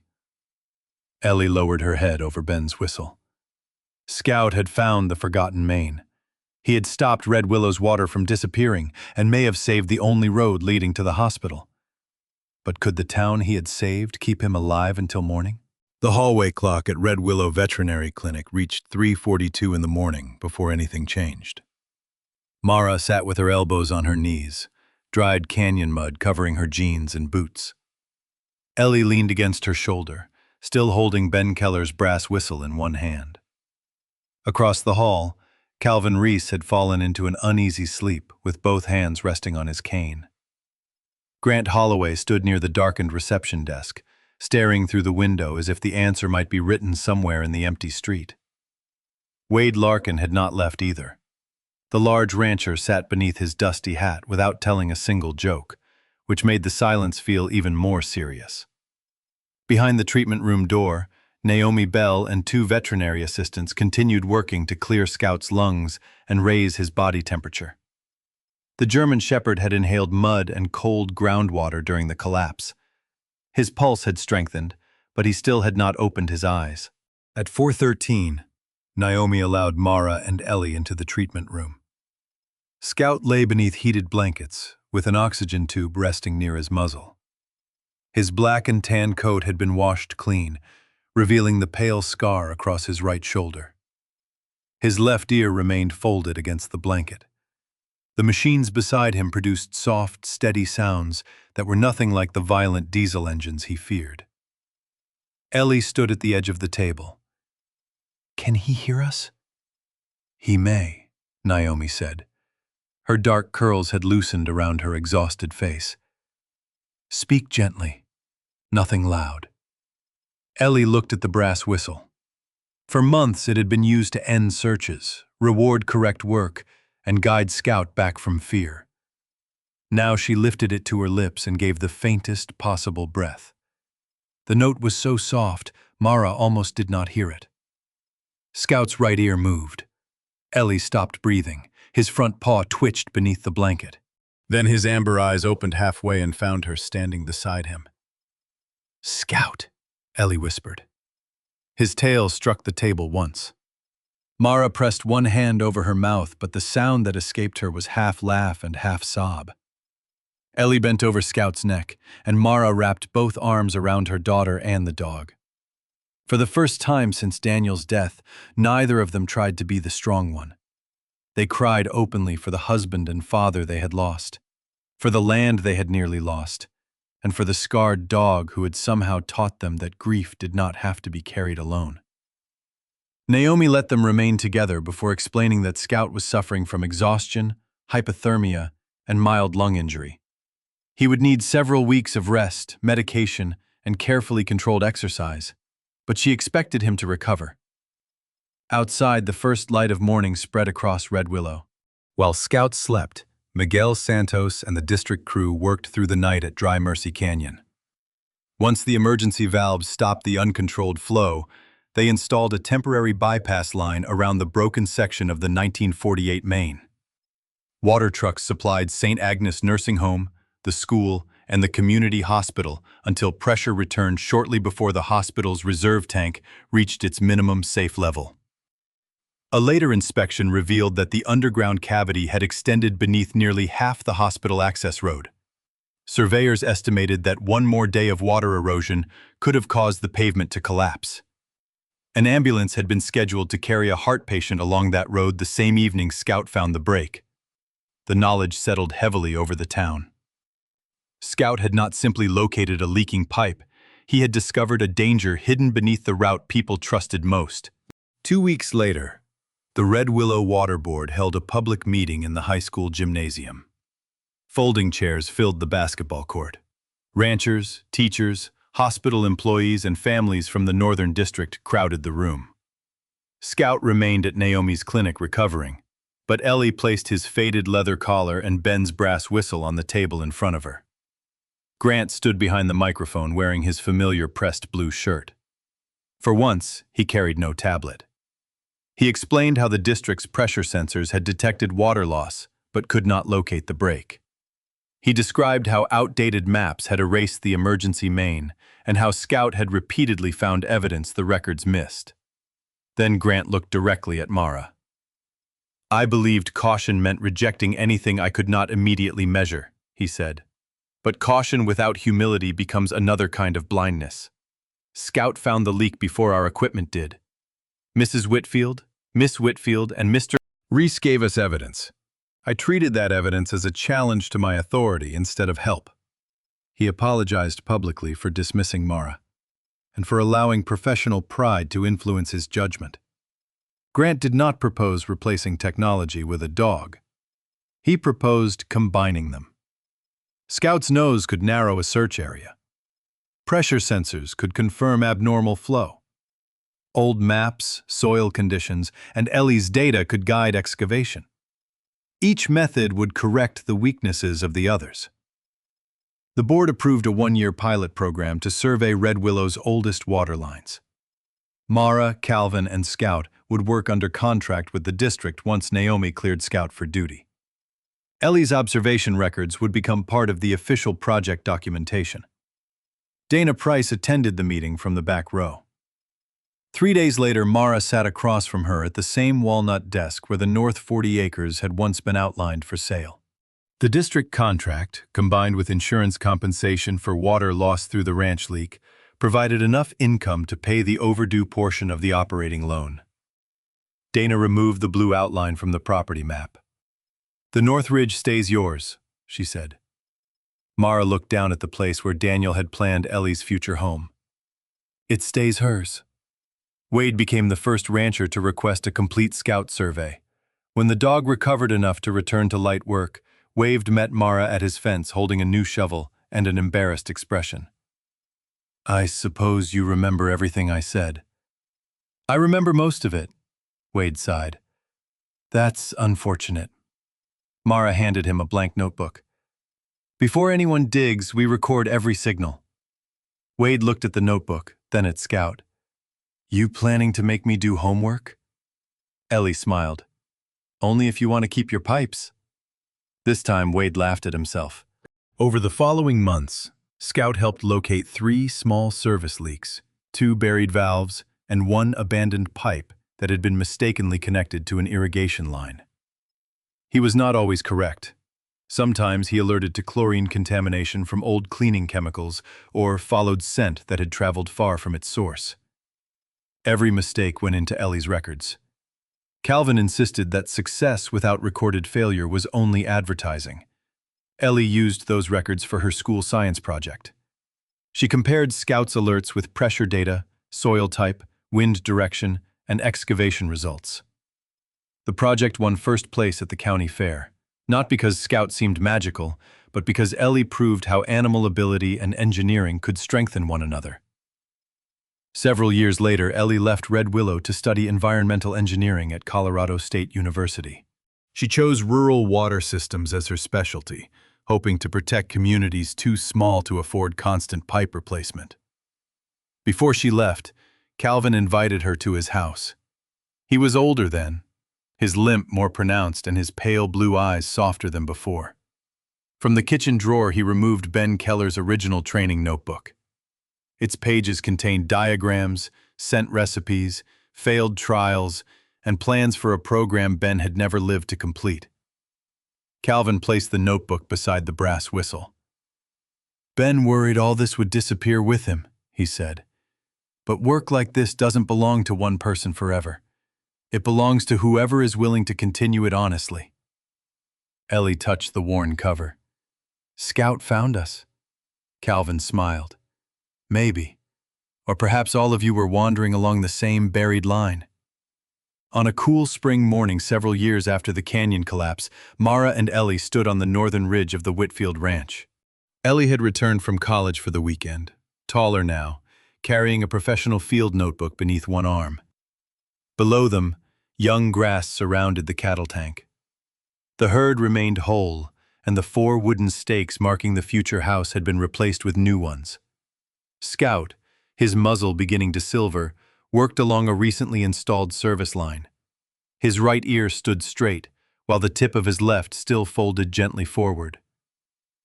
Ellie lowered her head over Ben's whistle. Scout had found the forgotten main. He had stopped Red Willow's water from disappearing and may have saved the only road leading to the hospital. But could the town he had saved keep him alive until morning? The hallway clock at Red Willow Veterinary Clinic reached 3:42 in the morning before anything changed. Mara sat with her elbows on her knees, dried canyon mud covering her jeans and boots. Ellie leaned against her shoulder, still holding Ben Keller's brass whistle in one hand. Across the hall, Calvin Reese had fallen into an uneasy sleep with both hands resting on his cane. Grant Holloway stood near the darkened reception desk, staring through the window as if the answer might be written somewhere in the empty street. Wade Larkin had not left either. The large rancher sat beneath his dusty hat without telling a single joke, which made the silence feel even more serious. Behind the treatment room door, Naomi Bell and 2 veterinary assistants continued working to clear Scout's lungs and raise his body temperature. The German Shepherd had inhaled mud and cold groundwater during the collapse. His pulse had strengthened, but he still had not opened his eyes. At 4:13, Naomi allowed Mara and Ellie into the treatment room. Scout lay beneath heated blankets, with an oxygen tube resting near his muzzle. His black and tan coat had been washed clean, revealing the pale scar across his right shoulder. His left ear remained folded against the blanket. The machines beside him produced soft, steady sounds that were nothing like the violent diesel engines he feared. Ellie stood at the edge of the table. "Can he hear us?" "He may," Naomi said. Her dark curls had loosened around her exhausted face. "Speak gently, nothing loud." Ellie looked at the brass whistle. For months it had been used to end searches, reward correct work, and guide Scout back from fear. Now she lifted it to her lips and gave the faintest possible breath. The note was so soft, Mara almost did not hear it. Scout's right ear moved. Ellie stopped breathing. His front paw twitched beneath the blanket. Then his amber eyes opened halfway and found her standing beside him. "Scout," Ellie whispered. His tail struck the table once. Mara pressed one hand over her mouth, but the sound that escaped her was half laugh and half sob. Ellie bent over Scout's neck, and Mara wrapped both arms around her daughter and the dog. For the first time since Daniel's death, neither of them tried to be the strong one. They cried openly for the husband and father they had lost, for the land they had nearly lost, and for the scarred dog who had somehow taught them that grief did not have to be carried alone. Naomi let them remain together before explaining that Scout was suffering from exhaustion, hypothermia, and mild lung injury. He would need several weeks of rest, medication, and carefully controlled exercise, but she expected him to recover. Outside, the first light of morning spread across Red Willow. While Scout slept, Miguel Santos and the district crew worked through the night at Dry Mercy Canyon. Once the emergency valves stopped the uncontrolled flow, they installed a temporary bypass line around the broken section of the 1948 main. Water trucks supplied St. Agnes Nursing Home, the school, and the community hospital until pressure returned shortly before the hospital's reserve tank reached its minimum safe level. A later inspection revealed that the underground cavity had extended beneath nearly half the hospital access road. Surveyors estimated that one more day of water erosion could have caused the pavement to collapse. An ambulance had been scheduled to carry a heart patient along that road the same evening Scout found the break. The knowledge settled heavily over the town. Scout had not simply located a leaking pipe, he had discovered a danger hidden beneath the route people trusted most. 2 weeks later, the Red Willow Water Board held a public meeting in the high school gymnasium. Folding chairs filled the basketball court. Ranchers, teachers, hospital employees, and families from the Northern District crowded the room. Scout remained at Naomi's clinic recovering, but Ellie placed his faded leather collar and Ben's brass whistle on the table in front of her. Grant stood behind the microphone wearing his familiar pressed blue shirt. For once, he carried no tablet. He explained how the district's pressure sensors had detected water loss, but could not locate the break. He described how outdated maps had erased the emergency main and how Scout had repeatedly found evidence the records missed. Then Grant looked directly at Mara. "I believed caution meant rejecting anything I could not immediately measure," he said. "But caution without humility becomes another kind of blindness. Scout found the leak before our equipment did. Mrs. Whitfield, Miss Whitfield, and Mr. Reese gave us evidence. I treated that evidence as a challenge to my authority instead of help." He apologized publicly for dismissing Mara and for allowing professional pride to influence his judgment. Grant did not propose replacing technology with a dog. He proposed combining them. Scout's nose could narrow a search area. Pressure sensors could confirm abnormal flow. Old maps, soil conditions, and Ellie's data could guide excavation. Each method would correct the weaknesses of the others. The board approved a 1-year pilot program to survey Red Willow's oldest water lines. Mara, Calvin, and Scout would work under contract with the district once Naomi cleared Scout for duty. Ellie's observation records would become part of the official project documentation. Dana Price attended the meeting from the back row. 3 days later, Mara sat across from her at the same walnut desk where the North 40 acres had once been outlined for sale. The district contract, combined with insurance compensation for water lost through the ranch leak, provided enough income to pay the overdue portion of the operating loan. Dana removed the blue outline from the property map. "The North Ridge stays yours," she said. Mara looked down at the place where Daniel had planned Ellie's future home. "It stays hers." Wade became the first rancher to request a complete scout survey. When the dog recovered enough to return to light work, Wade met Mara at his fence holding a new shovel and an embarrassed expression. "I suppose you remember everything I said." "I remember most of it," Wade sighed. "That's unfortunate." Mara handed him a blank notebook. "Before anyone digs, we record every signal." Wade looked at the notebook, then at Scout. "You planning to make me do homework?" Ellie smiled. "Only if you want to keep your pipes." This time, Wade laughed at himself. Over the following months, Scout helped locate 3 small service leaks, 2 buried valves, and 1 abandoned pipe that had been mistakenly connected to an irrigation line. He was not always correct. Sometimes he alerted to chlorine contamination from old cleaning chemicals or followed scent that had traveled far from its source. Every mistake went into Ellie's records. Calvin insisted that success without recorded failure was only advertising. Ellie used those records for her school science project. She compared Scout's alerts with pressure data, soil type, wind direction, and excavation results. The project won first place at the county fair, not because Scout seemed magical, but because Ellie proved how animal ability and engineering could strengthen one another. Several years later, Ellie left Red Willow to study environmental engineering at Colorado State University. She chose rural water systems as her specialty, hoping to protect communities too small to afford constant pipe replacement. Before she left, Calvin invited her to his house. He was older then, his limp more pronounced and his pale blue eyes softer than before. From the kitchen drawer, he removed Ben Keller's original training notebook. Its pages contained diagrams, scent recipes, failed trials, and plans for a program Ben had never lived to complete. Calvin placed the notebook beside the brass whistle. "Ben worried all this would disappear with him," he said. "But work like this doesn't belong to one person forever. It belongs to whoever is willing to continue it honestly." Ellie touched the worn cover. "Scout found us." Calvin smiled. "Maybe. Or perhaps all of you were wandering along the same buried line." On a cool spring morning several years after the canyon collapse, Mara and Ellie stood on the northern ridge of the Whitfield Ranch. Ellie had returned from college for the weekend, taller now, carrying a professional field notebook beneath one arm. Below them, young grass surrounded the cattle tank. The herd remained whole, and the 4 wooden stakes marking the future house had been replaced with new ones. Scout, his muzzle beginning to silver, worked along a recently installed service line. His right ear stood straight, while the tip of his left still folded gently forward.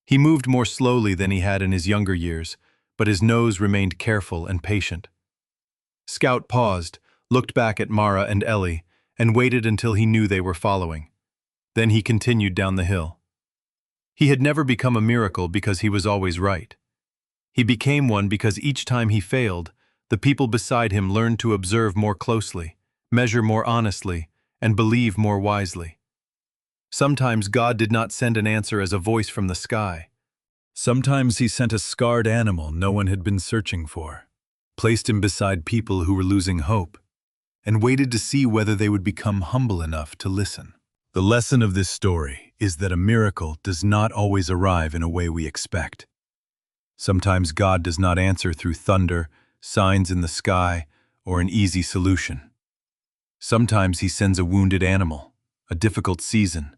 He moved more slowly than he had in his younger years, but his nose remained careful and patient. Scout paused, looked back at Mara and Ellie, and waited until he knew they were following. Then he continued down the hill. He had never become a miracle because he was always right. He became one because each time he failed, the people beside him learned to observe more closely, measure more honestly, and believe more wisely. Sometimes God did not send an answer as a voice from the sky. Sometimes he sent a scarred animal no one had been searching for, placed him beside people who were losing hope, and waited to see whether they would become humble enough to listen. The lesson of this story is that a miracle does not always arrive in a way we expect. Sometimes God does not answer through thunder, signs in the sky, or an easy solution. Sometimes he sends a wounded animal, a difficult season,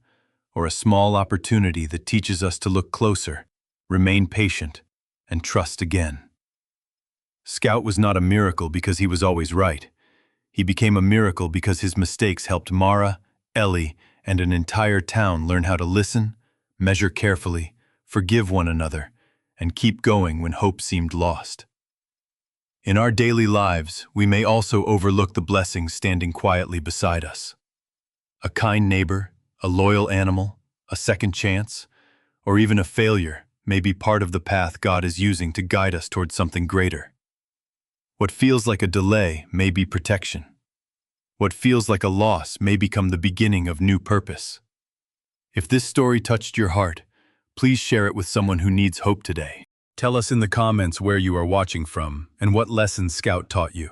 or a small opportunity that teaches us to look closer, remain patient, and trust again. Scout was not a miracle because he was always right. He became a miracle because his mistakes helped Mara, Ellie, and an entire town learn how to listen, measure carefully, forgive one another, and keep going when hope seemed lost. In our daily lives, we may also overlook the blessings standing quietly beside us. A kind neighbor, a loyal animal, a second chance, or even a failure may be part of the path God is using to guide us towards something greater. What feels like a delay may be protection. What feels like a loss may become the beginning of new purpose. If this story touched your heart, please share it with someone who needs hope today. Tell us in the comments where you are watching from and what lessons Scout taught you.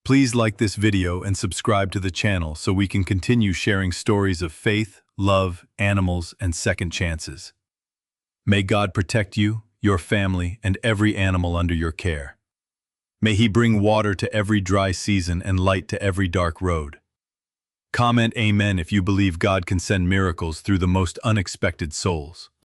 Please like this video and subscribe to the channel so we can continue sharing stories of faith, love, animals, and second chances. May God protect you, your family, and every animal under your care. May He bring water to every dry season and light to every dark road. Comment Amen if you believe God can send miracles through the most unexpected souls.